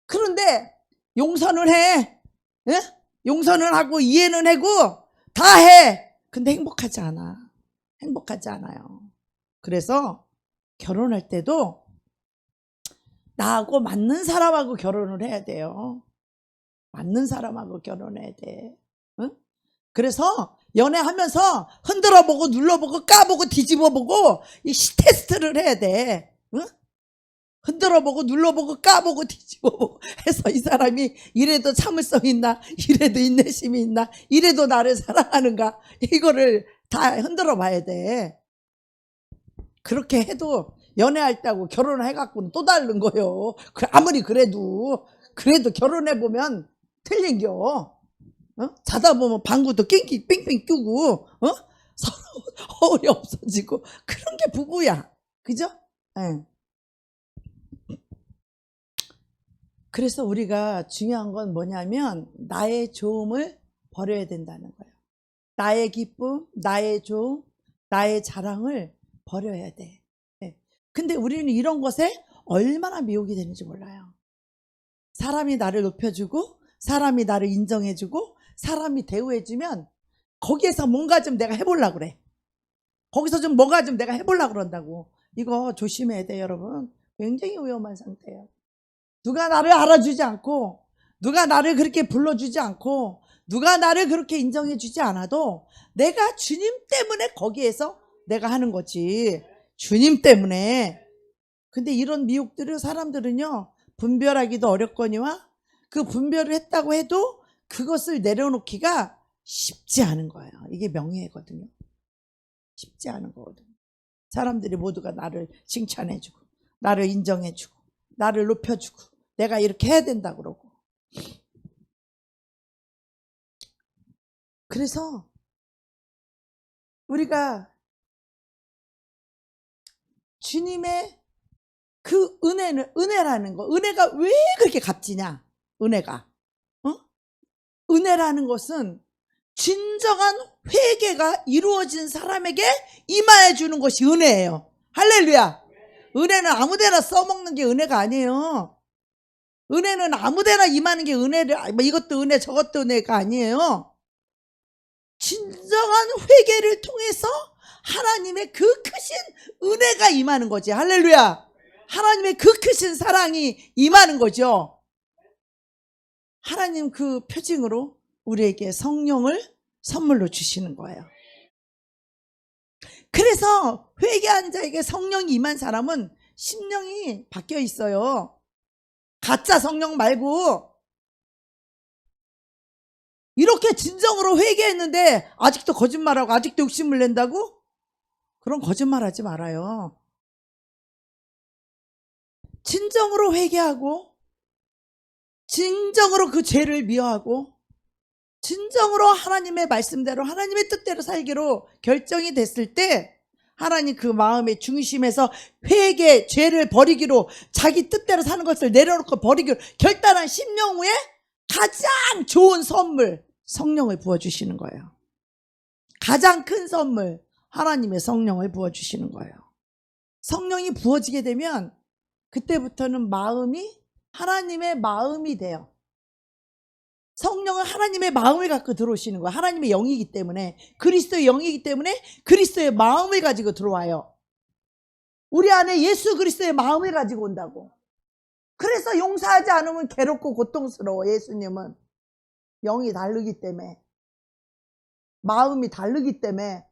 그런데 용서는 해. 예? 용서는 하고 이해는 하고 다 해. 근데 행복하지 않아. 행복하지 않아요. 그래서 결혼할 때도 나하고 맞는 사람하고 결혼을 해야 돼요. 맞는 사람하고 결혼해야 돼. 응? 그래서 연애하면서 흔들어보고 눌러보고 까보고 뒤집어보고 이 테스트를 해야 돼. 응? 흔들어보고 눌러보고 까보고 뒤집어보고 해서 이 사람이 이래도 참을성 있나, 이래도 인내심이 있나, 이래도 나를 사랑하는가, 이거를 다 흔들어 봐야 돼. 그렇게 해도 연애할 때하고 결혼을 해갖고는 또 다른 거요. 아무리 그래도 결혼해보면 틀린겨. 자다 보면 방구도 낑낑 삥삥 끼고 서로 허울이 없어지고 그런 게 부부야. 그죠? 네. 그래서 우리가 중요한 건 뭐냐면 나의 좋음을 버려야 된다는 거예요. 나의 기쁨, 나의 좋음, 나의 자랑을 버려야 돼. 네. 근데 우리는 이런 것에 얼마나 미혹이 되는지 몰라요. 사람이 나를 높여주고 사람이 나를 인정해주고 사람이 대우해주면 거기에서 뭔가 좀 내가 해보려고 그래. 거기서 좀 뭐가 좀 내가 해보려고 그런다고. 이거 조심해야 돼, 여러분. 굉장히 위험한 상태예요. 누가 나를 알아주지 않고 누가 나를 그렇게 불러주지 않고 누가 나를 그렇게 인정해주지 않아도 내가 주님 때문에 거기에서 내가 하는 거지. 주님 때문에. 근데 이런 미혹들을 사람들은요 분별하기도 어렵거니와 그 분별을 했다고 해도 그것을 내려놓기가 쉽지 않은 거예요. 이게 명예거든요. 쉽지 않은 거거든요. 사람들이 모두가 나를 칭찬해주고 나를 인정해주고 나를 높여주고 내가 이렇게 해야 된다 그러고. 그래서 우리가 주님의 그 은혜라는 거, 은혜가 왜 그렇게 값지냐? 은혜가. 은혜라는 것은 진정한 회개가 이루어진 사람에게 임하여 주는 것이 은혜예요. 할렐루야. 은혜는 아무데나 써먹는 게 은혜가 아니에요. 은혜는 아무데나 임하는 게 은혜를, 이것도 은혜 저것도 은혜가 아니에요. 진정한 회개를 통해서 하나님의 그 크신 은혜가 임하는 거지. 할렐루야. 하나님의 그 크신 사랑이 임하는 거죠. 하나님 그 표징으로 우리에게 성령을 선물로 주시는 거예요. 그래서 회개한 자에게 성령이 임한 사람은 심령이 바뀌어 있어요. 가짜 성령 말고. 이렇게 진정으로 회개했는데 아직도 거짓말하고 아직도 욕심을 낸다고? 그런 거짓말하지 말아요. 진정으로 회개하고 진정으로 그 죄를 미워하고 진정으로 하나님의 말씀대로 하나님의 뜻대로 살기로 결정이 됐을 때 하나님 그 마음의 중심에서 회개, 죄를 버리기로 자기 뜻대로 사는 것을 내려놓고 버리기로 결단한 심령 후에 가장 좋은 선물 성령을 부어주시는 거예요. 가장 큰 선물 하나님의 성령을 부어주시는 거예요. 성령이 부어지게 되면 그때부터는 마음이 하나님의 마음이 돼요. 성령은 하나님의 마음을 갖고 들어오시는 거예요. 하나님의 영이기 때문에, 그리스도의 영이기 때문에 그리스도의 마음을 가지고 들어와요. 우리 안에 예수 그리스도의 마음을 가지고 온다고. 그래서 용서하지 않으면 괴롭고 고통스러워. 예수님은 영이 다르기 때문에, 마음이 다르기 때문에.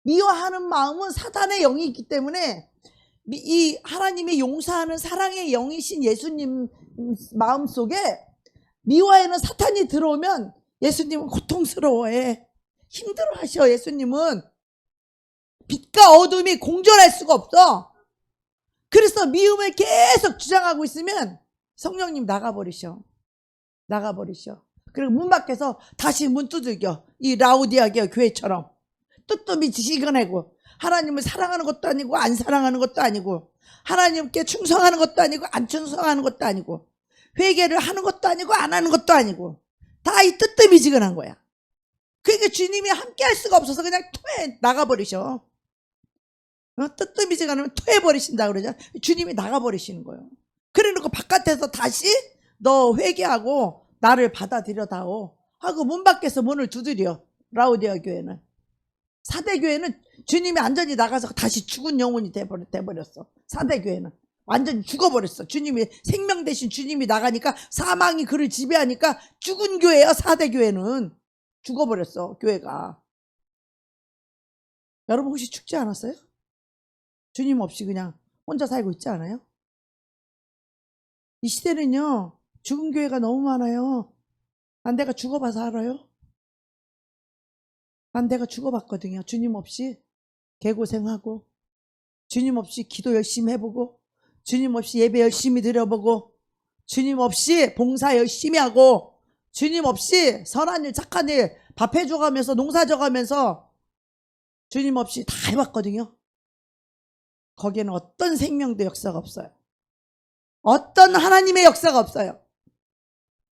미워하는 마음은 사단의 영이기 때문에 이 하나님의 용서하는 사랑의 영이신 예수님 마음속에 미워하는 사탄이 들어오면 예수님은 고통스러워해. 힘들어하셔. 예수님은 빛과 어둠이 공존할 수가 없어. 그래서 미움을 계속 주장하고 있으면 성령님 나가버리셔. 그리고 문 밖에서 다시 문 두들겨. 이 라우디아 교회처럼 뚜뚜미 지시근하고 하나님을 사랑하는 것도 아니고 안 사랑하는 것도 아니고 하나님께 충성하는 것도 아니고 안 충성하는 것도 아니고 회개를 하는 것도 아니고 안 하는 것도 아니고 다 이 뜨뜨미지근한 거야. 그러니까 주님이 함께 할 수가 없어서 그냥 토해 나가버리셔. 뜨뜨미지근하면 토해버리신다 그러죠. 주님이 나가버리시는 거예요. 그래놓고 바깥에서 다시 너 회개하고 나를 받아들여다오 하고 문 밖에서 문을 두드려. 라우디아 교회는. 사대교회는 주님이 완전히 나가서 다시 죽은 영혼이 돼버렸어. 사대교회는 완전히 죽어버렸어. 주님이 생명 대신 주님이 나가니까 사망이 그를 지배하니까 죽은 교회야. 사대교회는 죽어버렸어. 교회가. 여러분 혹시 죽지 않았어요? 주님 없이 그냥 혼자 살고 있지 않아요? 이 시대는요 죽은 교회가 너무 많아요. 난 내가 죽어봐서 알아요. 난 내가 죽어봤거든요. 주님 없이 개고생하고, 주님 없이 기도 열심히 해보고, 주님 없이 예배 열심히 드려보고, 주님 없이 봉사 열심히 하고, 주님 없이 선한 일 착한 일 밥 해줘가면서 농사 져가면서 주님 없이 다 해봤거든요. 거기에는 어떤 생명도 역사가 없어요. 어떤 하나님의 역사가 없어요.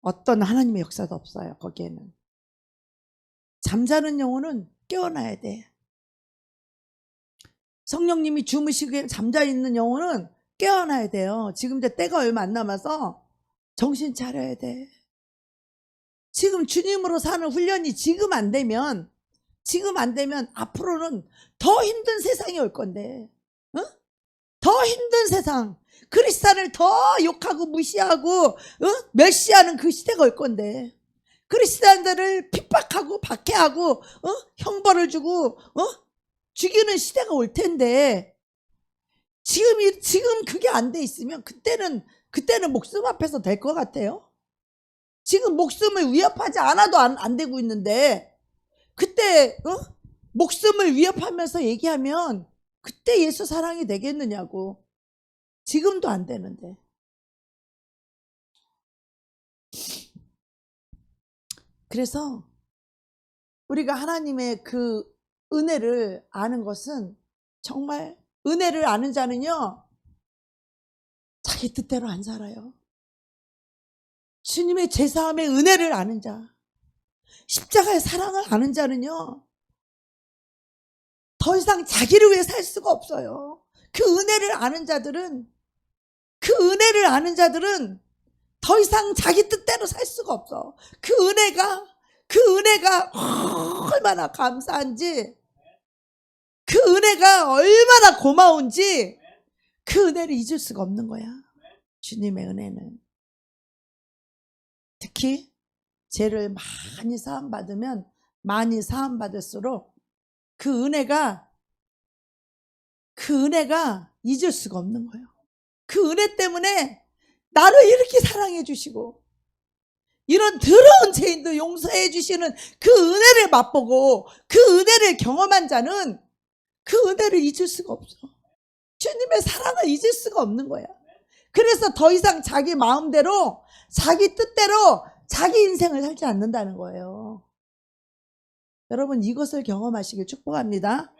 어떤 하나님의 역사도 없어요. 거기에는. 잠자는 영혼은 깨어나야 돼. 성령님이 주무시기에 잠자있는 영혼은 깨어나야 돼요. 지금 이제 때가 얼마 안 남아서 정신 차려야 돼. 지금 주님으로 사는 훈련이 지금 안 되면 앞으로는 더 힘든 세상이 올 건데, 어? 더 힘든 세상, 그리스도를 더 욕하고 무시하고 멸시하는 그 시대가 올 건데, 그리스도인들을 핍박하고 박해하고 형벌을 주고 죽이는 시대가 올 텐데, 지금 그게 안 돼 있으면 그때는 목숨 앞에서 될 것 같아요. 지금 목숨을 위협하지 않아도 안 되고 있는데, 그때 목숨을 위협하면서 얘기하면 그때 예수 사랑이 되겠느냐고. 지금도 안 되는데. 그래서 우리가 하나님의 그 은혜를 아는 것은, 정말 은혜를 아는 자는요 자기 뜻대로 안 살아요. 주님의 제사함의 은혜를 아는 자, 십자가의 사랑을 아는 자는요 더 이상 자기를 위해 살 수가 없어요. 그 은혜를 아는 자들은 더 이상 자기 뜻대로 살 수가 없어. 그 은혜가 얼마나 감사한지, 그 은혜가 얼마나 고마운지, 그 은혜를 잊을 수가 없는 거야. 주님의 은혜는. 특히 죄를 많이 사함받으면 많이 사함받을수록 그 은혜가 잊을 수가 없는 거예요. 그 은혜 때문에 나를 이렇게 사랑해 주시고, 이런 더러운 죄인도 용서해 주시는 그 은혜를 맛보고 그 은혜를 경험한 자는 그 은혜를 잊을 수가 없어. 주님의 사랑을 잊을 수가 없는 거야. 그래서 더 이상 자기 마음대로, 자기 뜻대로 자기 인생을 살지 않는다는 거예요. 여러분, 이것을 경험하시길 축복합니다.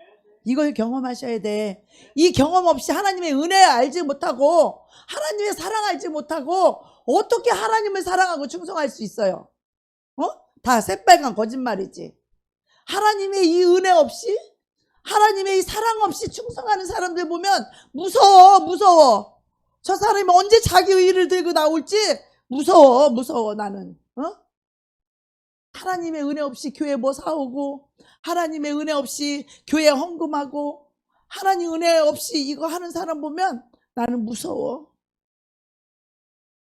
이걸 경험하셔야 돼. 이 경험 없이 하나님의 은혜 알지 못하고, 하나님의 사랑 알지 못하고 어떻게 하나님을 사랑하고 충성할 수 있어요? 다 새빨간 거짓말이지. 하나님의 이 은혜 없이, 하나님의 이 사랑 없이 충성하는 사람들 보면 무서워. 저 사람이 언제 자기 의의를 들고 나올지 무서워 나는. 하나님의 은혜 없이 교회 뭐 사오고, 하나님의 은혜 없이 교회 헌금하고, 하나님 은혜 없이 이거 하는 사람 보면 나는 무서워.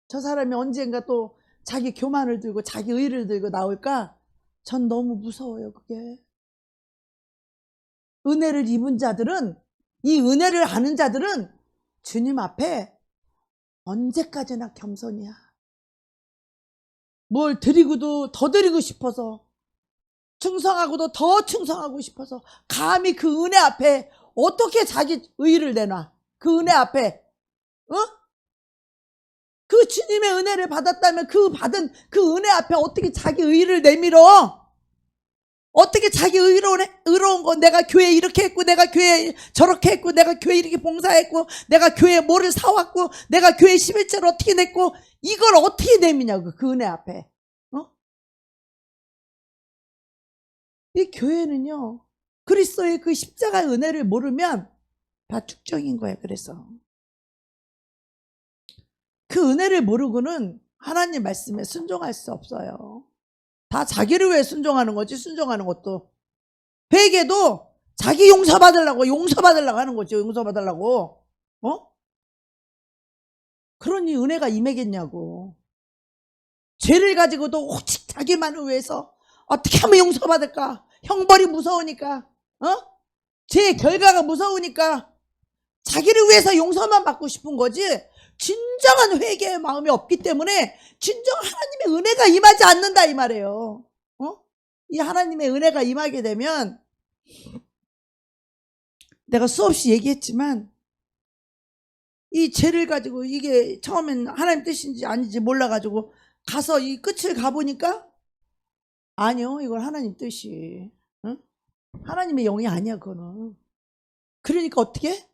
저 사람이 언젠가 또 자기 교만을 들고 자기 의의를 들고 나올까? 전 너무 무서워요. 그게. 은혜를 입은 자들은, 이 은혜를 아는 자들은 주님 앞에 언제까지나 겸손이야. 뭘 드리고도 더 드리고 싶어서, 충성하고도 더 충성하고 싶어서, 감히 그 은혜 앞에 어떻게 자기 의의를 내놔? 그 은혜 앞에, 그 주님의 은혜를 받았다면 그 받은 그 은혜 앞에 어떻게 자기 의의를 내밀어? 어떻게 자기 의로운 거, 내가 교회 이렇게 했고, 내가 교회 저렇게 했고, 내가 교회 이렇게 봉사했고, 내가 교회 뭐를 사왔고, 내가 교회 11조를 어떻게 냈고, 이걸 어떻게 내미냐고, 그 은혜 앞에. 이 교회는요, 그리스도의 그 십자가의 은혜를 모르면 다 축적인 거예요. 그래서 그 은혜를 모르고는 하나님 말씀에 순종할 수 없어요. 다 자기를 위해 순종하는 거지. 순종하는 것도. 회개도 자기 용서받으려고 하는 거죠. 용서받으려고. 그러니 은혜가 임하겠냐고. 죄를 가지고도 오직 자기만을 위해서 어떻게 하면 용서받을까? 형벌이 무서우니까, 죄의 결과가 무서우니까 자기를 위해서 용서만 받고 싶은 거지, 진정한 회개의 마음이 없기 때문에 진정 하나님의 은혜가 임하지 않는다 이 말이에요. 이 하나님의 은혜가 임하게 되면, 내가 수없이 얘기했지만 이 죄를 가지고 이게 처음엔 하나님 뜻인지 아닌지 몰라가지고 가서 이 끝을 가보니까 아니요, 이건 하나님 뜻이, 하나님의 영이 아니야 그거는. 그러니까 어떻게?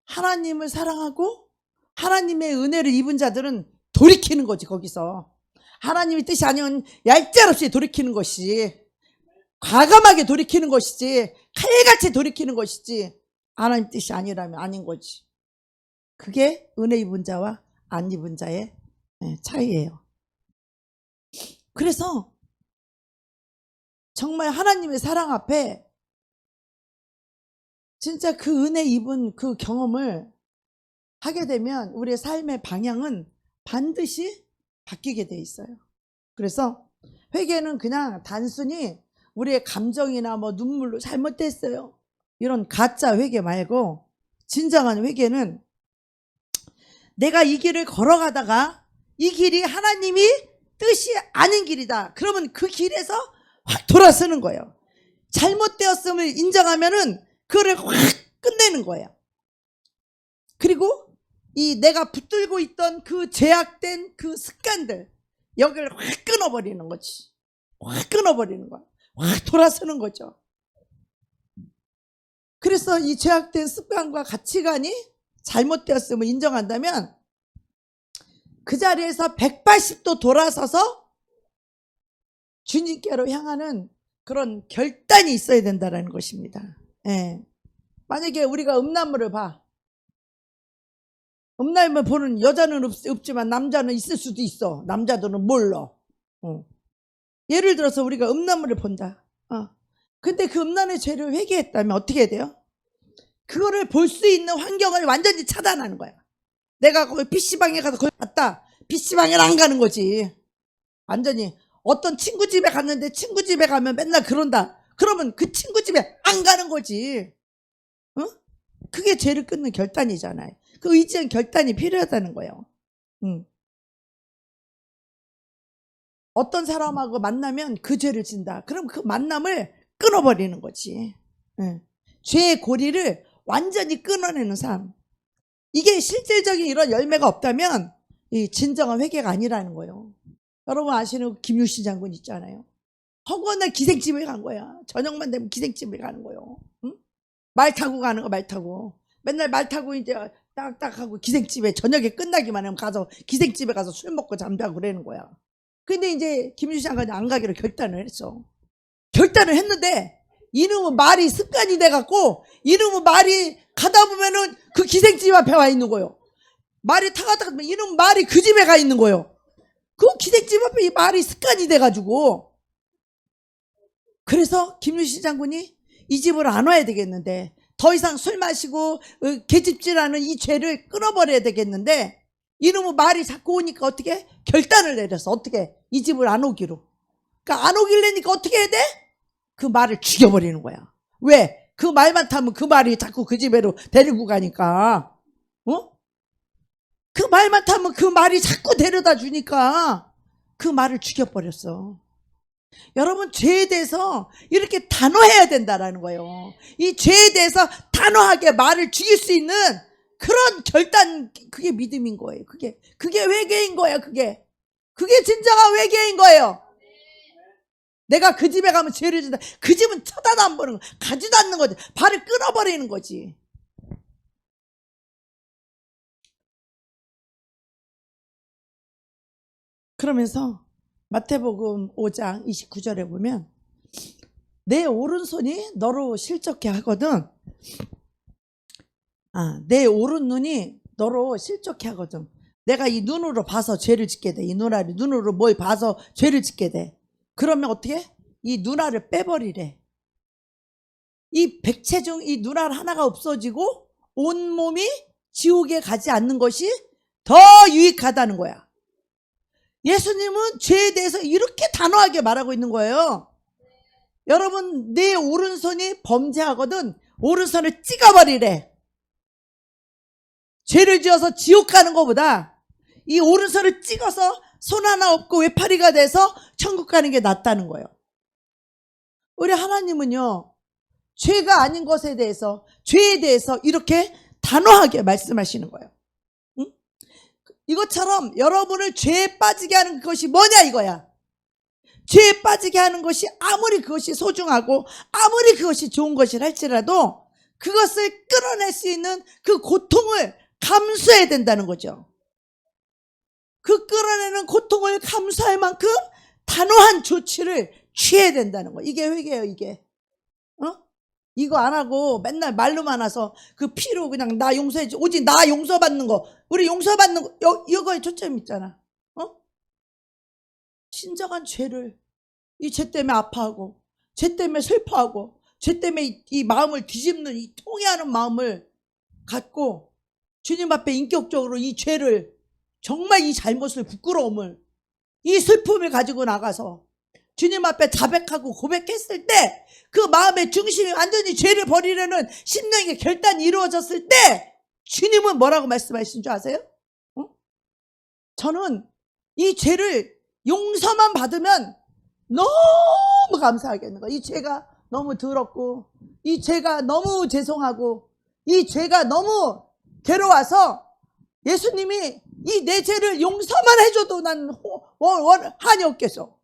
하나님을 사랑하고 하나님의 은혜를 입은 자들은 돌이키는 거지. 거기서 하나님의 뜻이 아니면 얄짤없이 돌이키는 것이, 과감하게 돌이키는 것이지, 칼같이 돌이키는 것이지, 하나님 뜻이 아니라면 아닌 거지. 그게 은혜 입은 자와 안 입은 자의 차이예요. 그래서 정말 하나님의 사랑 앞에 진짜 그 은혜 입은 그 경험을 하게 되면 우리의 삶의 방향은 반드시 바뀌게 돼 있어요. 그래서 회개는 그냥 단순히 우리의 감정이나 뭐 눈물로 잘못됐어요, 이런 가짜 회개 말고, 진정한 회개는 내가 이 길을 걸어가다가 이 길이 하나님이 뜻이 아닌 길이다. 그러면 그 길에서 확 돌아서는 거예요. 잘못되었음을 인정하면은 그거를 확 끝내는 거예요. 그리고 이 내가 붙들고 있던 그 제약된 그 습관들, 여기를 확 끊어버리는 거지. 확 끊어버리는 거야. 확 돌아서는 거죠. 그래서 이 제약된 습관과 가치관이 잘못되었음을 인정한다면 그 자리에서 180도 돌아서서 주님께로 향하는 그런 결단이 있어야 된다는 것입니다. 예. 만약에 우리가 음란물을 봐. 음란물 보는 여자는 없지만 남자는 있을 수도 있어. 남자들은 몰라. 예를 들어서 우리가 음란물을 본다. 근데 그 음란의 죄를 회개했다면 어떻게 해야 돼요? 그거를 볼 수 있는 환경을 완전히 차단하는 거야. 내가 거기 PC방에 가서 거기 갔다. PC방에는 안 가는 거지. 완전히. 어떤 친구 집에 갔는데 친구 집에 가면 맨날 그런다. 그러면 그 친구 집에 안 가는 거지. 그게 죄를 끊는 결단이잖아요. 그 의지한 결단이 필요하다는 거예요. 어떤 사람하고 만나면 그 죄를 진다. 그럼 그 만남을 끊어버리는 거지. 죄의 고리를 완전히 끊어내는 삶. 이게 실질적인 이런 열매가 없다면 이 진정한 회개가 아니라는 거예요. 여러분 아시는 김유신 장군 있잖아요. 허구한 기생집에 간 거야. 저녁만 되면 기생집에 가는 거예요. 말 타고 가는 거, 말 타고. 맨날 말 타고 이제 딱딱하고 기생집에 저녁에 끝나기만 하면 가서 기생집에 가서 술 먹고 잠자고 그러는 거야. 근데 이제 김유신 장관이 안 가기로 결단을 했어. 결단을 했는데 이놈은 말이 습관이 돼갖고 이놈은 말이 가다 보면은 그 기생집 앞에 와 있는 거예요. 말이 타가다가 이놈 말이 그 집에 가 있는 거예요. 그 기생집 앞에 이 말이 습관이 돼가지고. 그래서 김유신 장군이 이 집으로 안 와야 되겠는데, 더 이상 술 마시고 계집질하는 이 죄를 끊어버려야 되겠는데, 이놈의 말이 자꾸 오니까 어떻게? 결단을 내렸어. 어떻게? 이 집을 안 오기로. 그러니까 안 오길래니까 어떻게 해야 돼? 그 말을 죽여버리는 거야. 왜? 그 말만 타면 그 말이 자꾸 그 집으로 데리고 가니까. 그 말만 타면 그 말이 자꾸 데려다 주니까 그 말을 죽여버렸어. 여러분, 죄에 대해서 이렇게 단호해야 된다라는 거예요. 이 죄에 대해서 단호하게 말을 죽일 수 있는 그런 결단, 그게 믿음인 거예요. 그게 회개인 거예요. 그게 진정한 회개인 거예요. 내가 그 집에 가면 죄를 진다. 그 집은 쳐다도 안 보는 거, 가지도 않는 거지. 발을 끊어버리는 거지. 그러면서 마태복음 5장 29절에 보면 내 오른손이 너로 실족해 하거든. 내 오른눈이 너로 실족해 하거든. 내가 이 눈으로 봐서 죄를 짓게 돼. 이 눈으로 뭘 봐서 죄를 짓게 돼. 그러면 어떻게? 이 눈알을 빼버리래. 이 백체 중 이 눈알 하나가 없어지고 온몸이 지옥에 가지 않는 것이 더 유익하다는 거야. 예수님은 죄에 대해서 이렇게 단호하게 말하고 있는 거예요. 여러분, 내 오른손이 범죄하거든 오른손을 찍어버리래. 죄를 지어서 지옥 가는 것보다 이 오른손을 찍어서 손 하나 없고 외파리가 돼서 천국 가는 게 낫다는 거예요. 우리 하나님은요, 죄가 아닌 것에 대해서, 죄에 대해서 이렇게 단호하게 말씀하시는 거예요. 응? 이것처럼 여러분을 죄에 빠지게 하는 것이 뭐냐 이거야. 죄에 빠지게 하는 것이 아무리 그것이 소중하고 아무리 그것이 좋은 것이라 할지라도 그것을 끌어낼 수 있는 그 고통을 감수해야 된다는 거죠. 그 끌어내는 고통을 감수할 만큼 단호한 조치를 취해야 된다는 거예요. 이게 회개예요, 이게. 이거 안 하고 맨날 말로만 와서 그 피로 그냥 나 용서해줘. 오직 나 용서받는 거. 우리 용서받는 거. 이거에 초점이 있잖아. 진정한 죄를, 이 죄 때문에 아파하고, 죄 때문에 슬퍼하고, 죄 때문에 이 마음을 뒤집는 이 통해하는 마음을 갖고 주님 앞에 인격적으로 이 죄를, 정말 이 잘못을, 부끄러움을, 이 슬픔을 가지고 나가서 주님 앞에 자백하고 고백했을 때 그 마음의 중심이 완전히 죄를 버리려는 심령의 결단이 이루어졌을 때 주님은 뭐라고 말씀하신 줄 아세요? 저는 이 죄를 용서만 받으면 너무 감사하겠는 거예요. 이 죄가 너무 더럽고, 이 죄가 너무 죄송하고, 이 죄가 너무 괴로워서 예수님이 이 내 죄를 용서만 해줘도 난 한이 없겠어.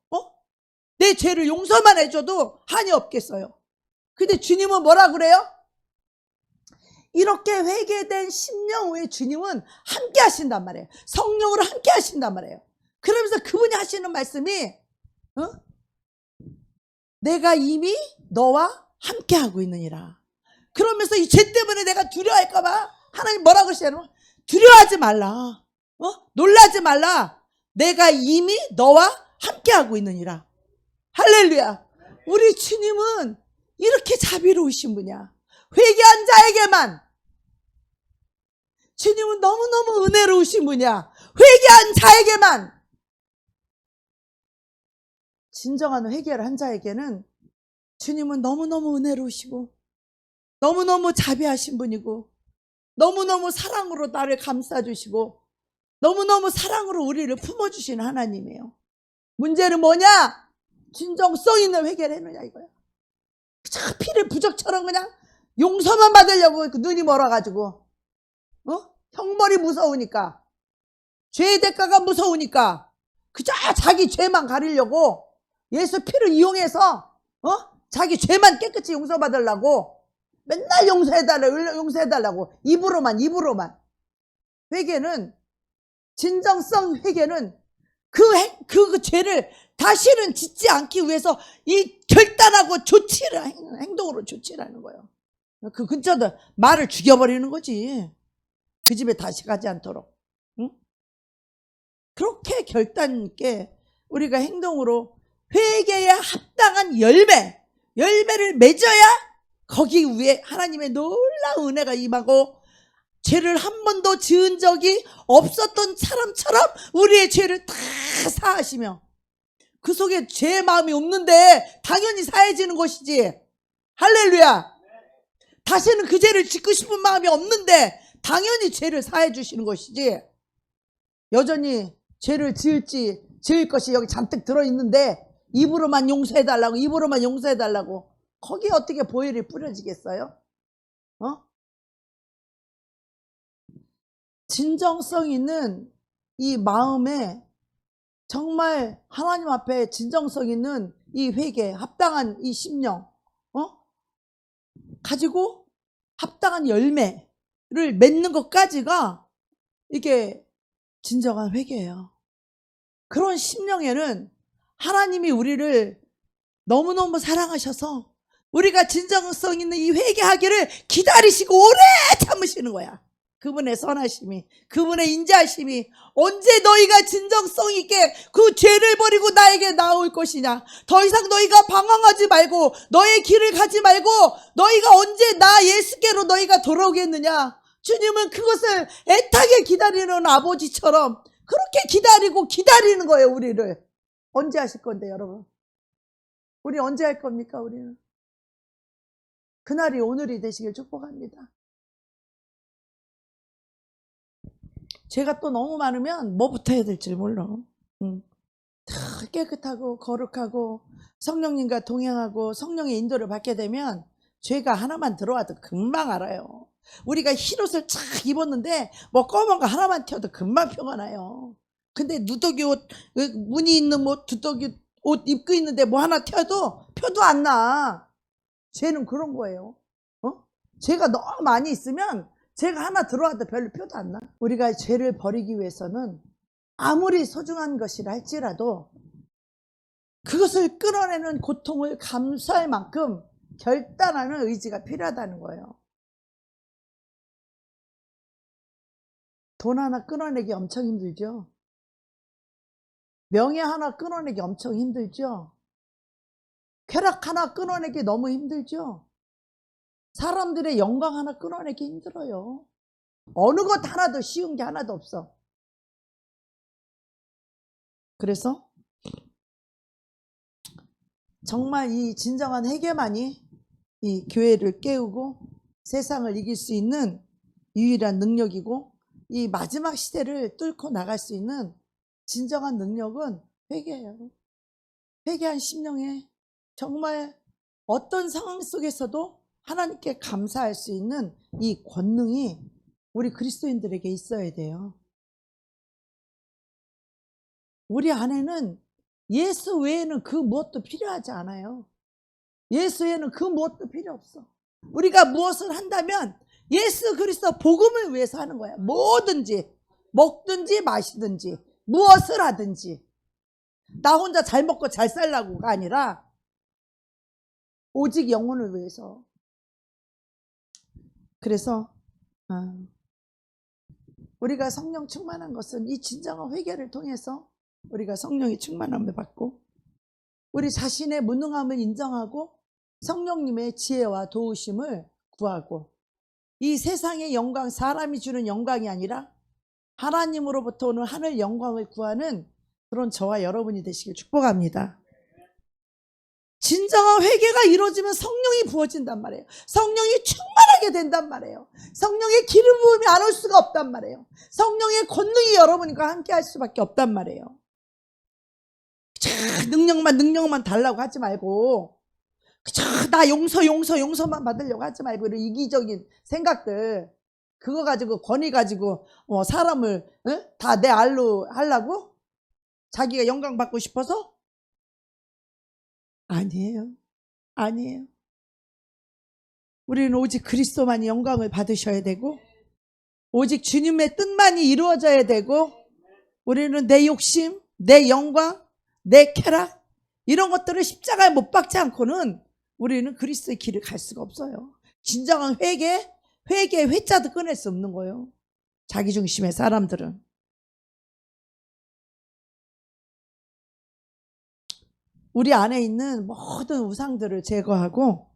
내 죄를 용서만 해줘도 한이 없겠어요. 근데 주님은 뭐라 그래요? 이렇게 회개된 심령 후에 주님은 함께 하신단 말이에요. 성령으로 함께 하신단 말이에요. 그러면서 그분이 하시는 말씀이 내가 이미 너와 함께 하고 있느니라. 그러면서 이 죄 때문에 내가 두려워할까 봐 하나님 뭐라고 하시냐면 두려워하지 말라. 놀라지 말라. 내가 이미 너와 함께 하고 있느니라. 할렐루야. 우리 주님은 이렇게 자비로우신 분이야. 회개한 자에게만. 주님은 너무너무 은혜로우신 분이야. 회개한 자에게만. 진정한 회개를 한 자에게는 주님은 너무너무 은혜로우시고 너무너무 자비하신 분이고 너무너무 사랑으로 나를 감싸주시고 너무너무 사랑으로 우리를 품어주시는 하나님이에요. 문제는 뭐냐? 진정성 있는 회개를 해놓냐 이거야. 피를 부적처럼 그냥 용서만 받으려고 눈이 멀어가지고 형벌이 무서우니까, 죄의 대가가 무서우니까 그저 자기 죄만 가리려고 예수 피를 이용해서 자기 죄만 깨끗이 용서받으려고 맨날 용서해달라고 입으로만. 회개는, 진정성 회개는 그 죄를 다시는 짓지 않기 위해서 이 결단하고 행동으로 조치를 하는 거예요. 그 근처도 말을 죽여버리는 거지. 그 집에 다시 가지 않도록. 응? 그렇게 결단 있게 우리가 행동으로 회개에 합당한 열매를 맺어야 거기 위에 하나님의 놀라운 은혜가 임하고 죄를 한 번도 지은 적이 없었던 사람처럼 우리의 죄를 다 사하시며 그 속에 죄의 마음이 없는데 당연히 사해지는 것이지. 할렐루야. 다시는 그 죄를 짓고 싶은 마음이 없는데 당연히 죄를 사해 주시는 것이지. 여전히 죄를 지을 것이 여기 잔뜩 들어있는데 입으로만 용서해달라고 거기에 어떻게 보혈이 뿌려지겠어요? 진정성 있는 이 마음에 정말 하나님 앞에 진정성 있는 이 회개, 합당한 이 심령 가지고 합당한 열매를 맺는 것까지가 이게 진정한 회개예요. 그런 심령에는 하나님이 우리를 너무너무 사랑하셔서 우리가 진정성 있는 이 회개하기를 기다리시고 오래 참으시는 거야. 그분의 선하심이, 그분의 인자하심이 언제 너희가 진정성 있게 그 죄를 버리고 나에게 나올 것이냐. 더 이상 너희가 방황하지 말고 너의 길을 가지 말고 너희가 언제 나 예수께로 너희가 돌아오겠느냐. 주님은 그것을 애타게 기다리는 아버지처럼 그렇게 기다리고 기다리는 거예요. 우리를 언제 하실 건데 여러분? 우리 언제 할 겁니까? 우리는 그날이 오늘이 되시길 축복합니다. 죄가 또 너무 많으면 뭐부터 해야 될지 몰라. 다 깨끗하고 거룩하고 성령님과 동행하고 성령의 인도를 받게 되면 죄가 하나만 들어와도 금방 알아요. 우리가 흰옷을 쫙 입었는데 뭐 검은 거 하나만 튀어도 금방 표가 나요. 근데 누더기 옷, 무늬 있는 옷, 두더기 옷 입고 있는데 뭐 하나 튀어도 표도 안 나. 죄는 그런 거예요. 죄가 너무 많이 있으면 죄가 하나 들어와도 별로 표도 안 나. 우리가 죄를 버리기 위해서는 아무리 소중한 것이라 할지라도 그것을 끌어내는 고통을 감수할 만큼 결단하는 의지가 필요하다는 거예요. 돈 하나 끊어내기 엄청 힘들죠. 명예 하나 끊어내기 엄청 힘들죠. 쾌락 하나 끊어내기 너무 힘들죠. 사람들의 영광 하나 끊어내기 힘들어요. 어느 것 하나도 쉬운 게 하나도 없어. 그래서 정말 이 진정한 회개만이 이 교회를 깨우고 세상을 이길 수 있는 유일한 능력이고, 이 마지막 시대를 뚫고 나갈 수 있는 진정한 능력은 회개예요. 회개한 심령에 정말 어떤 상황 속에서도 하나님께 감사할 수 있는 이 권능이 우리 그리스도인들에게 있어야 돼요. 우리 안에는 예수 외에는 그 무엇도 필요하지 않아요. 예수 외에는 그 무엇도 필요 없어. 우리가 무엇을 한다면 예수 그리스도 복음을 위해서 하는 거야. 뭐든지, 먹든지 마시든지 무엇을 하든지 나 혼자 잘 먹고 잘 살라고가 아니라 오직 영혼을 위해서. 그래서 우리가 성령 충만한 것은 이 진정한 회개를 통해서 우리가 성령의 충만함을 받고 우리 자신의 무능함을 인정하고 성령님의 지혜와 도우심을 구하고, 이 세상의 영광, 사람이 주는 영광이 아니라 하나님으로부터 오는 하늘 영광을 구하는 그런 저와 여러분이 되시길 축복합니다. 진정한 회개가 이루어지면 성령이 부어진단 말이에요. 성령이 충만하게 된단 말이에요. 성령의 기름 부음이 안 올 수가 없단 말이에요. 성령의 권능이 여러분과 함께 할 수밖에 없단 말이에요. 능력만 달라고 하지 말고, 나 용서만 받으려고 하지 말고, 이런 이기적인 생각들, 그거 가지고 권위 가지고 사람을 다 내 알로 하려고? 자기가 영광 받고 싶어서? 아니에요. 우리는 오직 그리스도만이 영광을 받으셔야 되고, 오직 주님의 뜻만이 이루어져야 되고, 우리는 내 욕심, 내 영광, 내 쾌락, 이런 것들을 십자가에 못 박지 않고는 우리는 그리스도의 길을 갈 수가 없어요. 진정한 회개의 회자도 끊을 수 없는 거예요. 자기중심의 사람들은. 우리 안에 있는 모든 우상들을 제거하고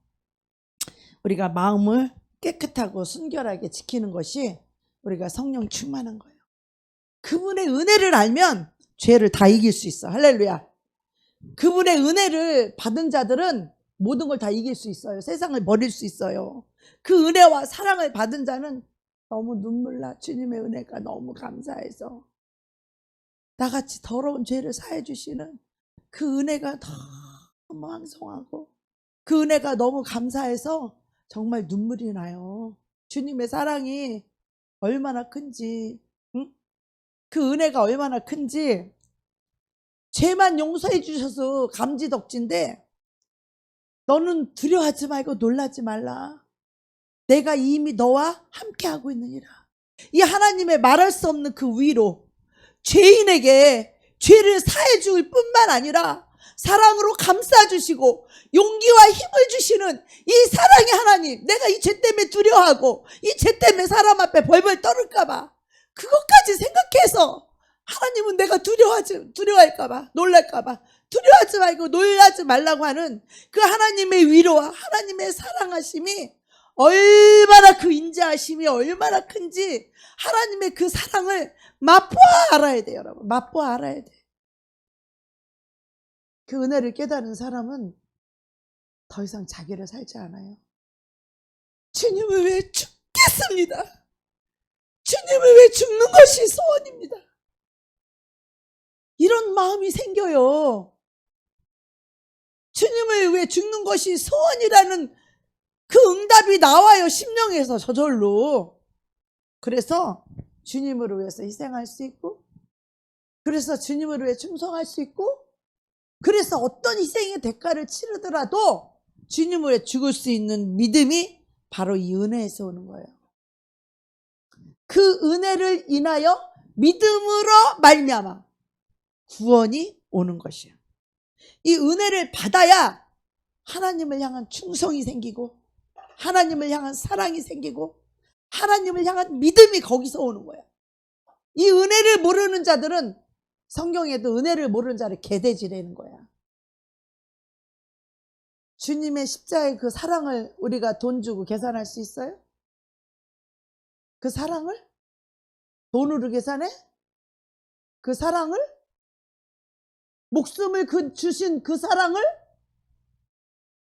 우리가 마음을 깨끗하고 순결하게 지키는 것이 우리가 성령 충만한 거예요. 그분의 은혜를 알면 죄를 다 이길 수 있어. 할렐루야. 그분의 은혜를 받은 자들은 모든 걸 다 이길 수 있어요. 세상을 버릴 수 있어요. 그 은혜와 사랑을 받은 자는 너무 눈물 나. 주님의 은혜가 너무 감사해서 나같이 더러운 죄를 사해 주시는 그 은혜가 너무 황송하고 그 은혜가 너무 감사해서 정말 눈물이 나요. 주님의 사랑이 얼마나 큰지, 그 은혜가 얼마나 큰지. 죄만 용서해 주셔서 감지덕지인데 너는 두려워하지 말고 놀라지 말라. 내가 이미 너와 함께하고 있느니라. 이 하나님의 말할 수 없는 그 위로, 죄인에게 죄를 사해 줄 뿐만 아니라 사랑으로 감싸주시고 용기와 힘을 주시는 이 사랑의 하나님, 내가 이 죄 때문에 두려워하고 이 죄 때문에 사람 앞에 벌벌 떨을까봐 그것까지 생각해서 하나님은 내가 두려워할까봐, 놀랄까봐 두려워하지 말고 놀라지 말라고 하는 그 하나님의 위로와 하나님의 사랑하심이 얼마나 그 인자하심이 얼마나 큰지 하나님의 그 사랑을 맛보아 알아야 돼요, 여러분. 맛보아 알아야 돼. 그 은혜를 깨달은 사람은 더 이상 자기를 살지 않아요. 주님을 위해 죽겠습니다. 주님을 위해 죽는 것이 소원입니다. 이런 마음이 생겨요. 주님을 위해 죽는 것이 소원이라는 그 응답이 나와요. 심령에서 저절로. 그래서 주님을 위해서 희생할 수 있고, 그래서 주님을 위해 충성할 수 있고, 그래서 어떤 희생의 대가를 치르더라도 주님을 위해 죽을 수 있는 믿음이 바로 이 은혜에서 오는 거예요. 그 은혜를 인하여 믿음으로 말미암아 구원이 오는 것이에요. 이 은혜를 받아야 하나님을 향한 충성이 생기고 하나님을 향한 사랑이 생기고 하나님을 향한 믿음이 거기서 오는 거예요. 이 은혜를 모르는 자들은 성경에도 은혜를 모르는 자를 개돼지라는 거야. 주님의 십자가의 그 사랑을 우리가 돈 주고 계산할 수 있어요? 그 사랑을? 돈으로 계산해? 그 사랑을? 목숨을 주신 그 사랑을?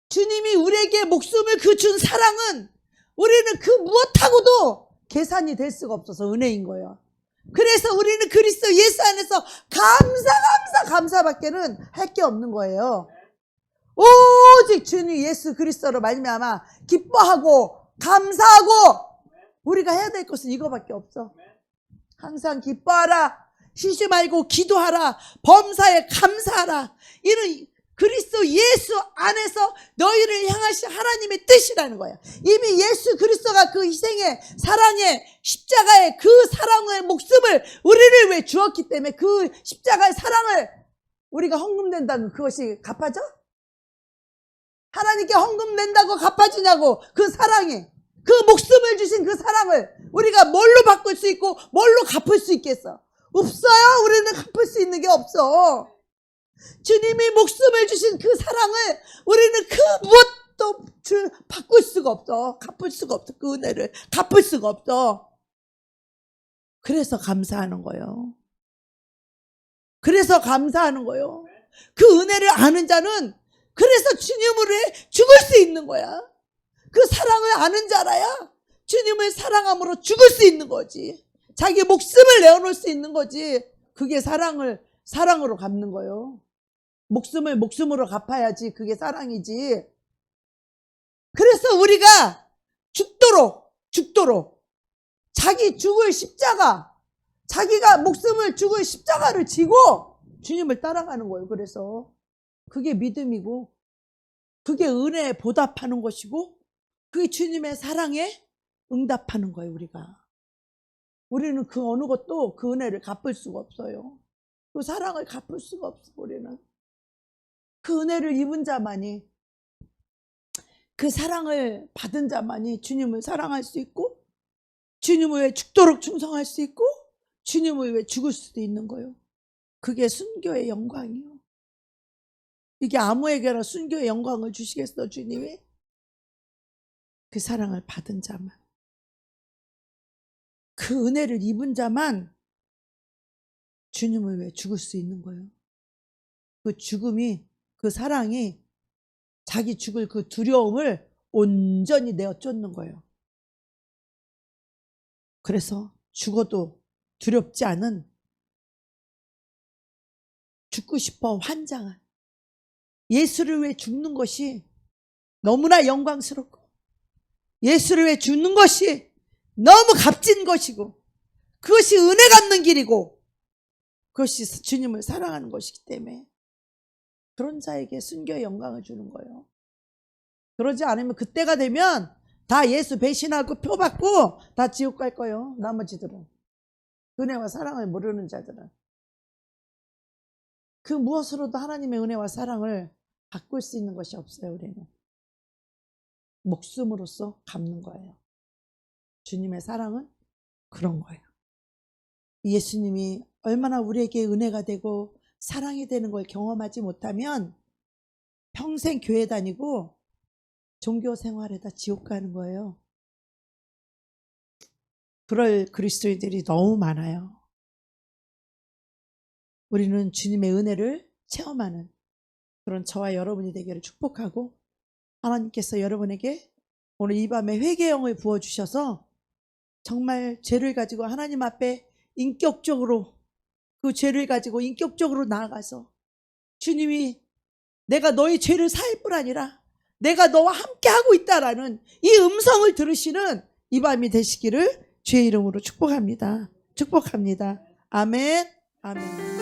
주님이 우리에게 목숨을 준 사랑은 우리는 그 무엇하고도 계산이 될 수가 없어서 은혜인 거예요. 그래서 우리는 그리스도 예수 안에서 감사밖에는 할 게 없는 거예요. 오직 주님 예수 그리스도로 말미암아 기뻐하고 감사하고 우리가 해야 될 것은 이거밖에 없어. 항상 기뻐하라, 쉬지 말고 기도하라, 범사에 감사하라. 이는 그리스도 예수 안에서 너희를 향하신 하나님의 뜻이라는 거야. 이미 예수 그리스도가 그 희생의 사랑의 십자가의 그 사랑의 목숨을 우리를 위해 주었기 때문에 그 십자가의 사랑을 우리가 헌금된다고 그것이 갚아져? 하나님께 헌금된다고 갚아지냐고. 그 사랑이, 그 목숨을 주신 그 사랑을 우리가 뭘로 바꿀 수 있고 뭘로 갚을 수 있겠어? 없어요. 우리는 갚을 수 있는 게 없어. 주님이 목숨을 주신 그 사랑을 우리는 그 무엇도 바꿀 수가 없어. 갚을 수가 없어. 그 은혜를 갚을 수가 없어. 그래서 감사하는 거예요. 그래서 감사하는 거예요. 그 은혜를 아는 자는 그래서 주님으로 죽을 수 있는 거야. 그 사랑을 아는 자라야 주님을 사랑함으로 죽을 수 있는 거지. 자기 목숨을 내어놓을 수 있는 거지. 그게 사랑으로 갚는 거예요. 목숨을 목숨으로 갚아야지 그게 사랑이지. 그래서 우리가 죽도록 자기 죽을 십자가, 자기가 목숨을 죽을 십자가를 지고 주님을 따라가는 거예요. 그래서 그게 믿음이고 그게 은혜에 보답하는 것이고 그게 주님의 사랑에 응답하는 거예요. 우리는 그 어느 것도 그 은혜를 갚을 수가 없어요. 그 사랑을 갚을 수가 없어. 우리는 그 은혜를 입은 자만이, 그 사랑을 받은 자만이 주님을 사랑할 수 있고 주님을 위해 죽도록 충성할 수 있고 주님을 위해 죽을 수도 있는 거예요. 그게 순교의 영광이요. 이게 아무에게나 순교의 영광을 주시겠어 주님이? 그 사랑을 받은 자만, 그 은혜를 입은 자만 주님을 위해 죽을 수 있는 거예요. 그 죽음이, 그 사랑이 자기 죽을 그 두려움을 온전히 내어 쫓는 거예요. 그래서 죽어도 두렵지 않은, 죽고 싶어 환장한, 예수를 위해 죽는 것이 너무나 영광스럽고 예수를 위해 죽는 것이 너무 값진 것이고 그것이 은혜 갚는 길이고 그것이 주님을 사랑하는 것이기 때문에 그런 자에게 순교의 영광을 주는 거예요. 그러지 않으면 그때가 되면 다 예수 배신하고 표받고 다 지옥 갈 거예요. 나머지들은, 은혜와 사랑을 모르는 자들은. 그 무엇으로도 하나님의 은혜와 사랑을 바꿀 수 있는 것이 없어요. 우리는 목숨으로써 갚는 거예요. 주님의 사랑은 그런 거예요. 예수님이 얼마나 우리에게 은혜가 되고 사랑이 되는 걸 경험하지 못하면 평생 교회 다니고 종교 생활에다 지옥 가는 거예요. 그럴 그리스도인들이 너무 많아요. 우리는 주님의 은혜를 체험하는 그런 저와 여러분이 되기를 축복하고, 하나님께서 여러분에게 오늘 이 밤에 회개의 영을 부어주셔서 정말 죄를 가지고 하나님 앞에 인격적으로, 그 죄를 가지고 인격적으로 나아가서 주님이 내가 너의 죄를 사할 뿐 아니라 내가 너와 함께하고 있다라는 이 음성을 들으시는 이 밤이 되시기를 주의 이름으로 축복합니다. 축복합니다. 아멘. 아멘.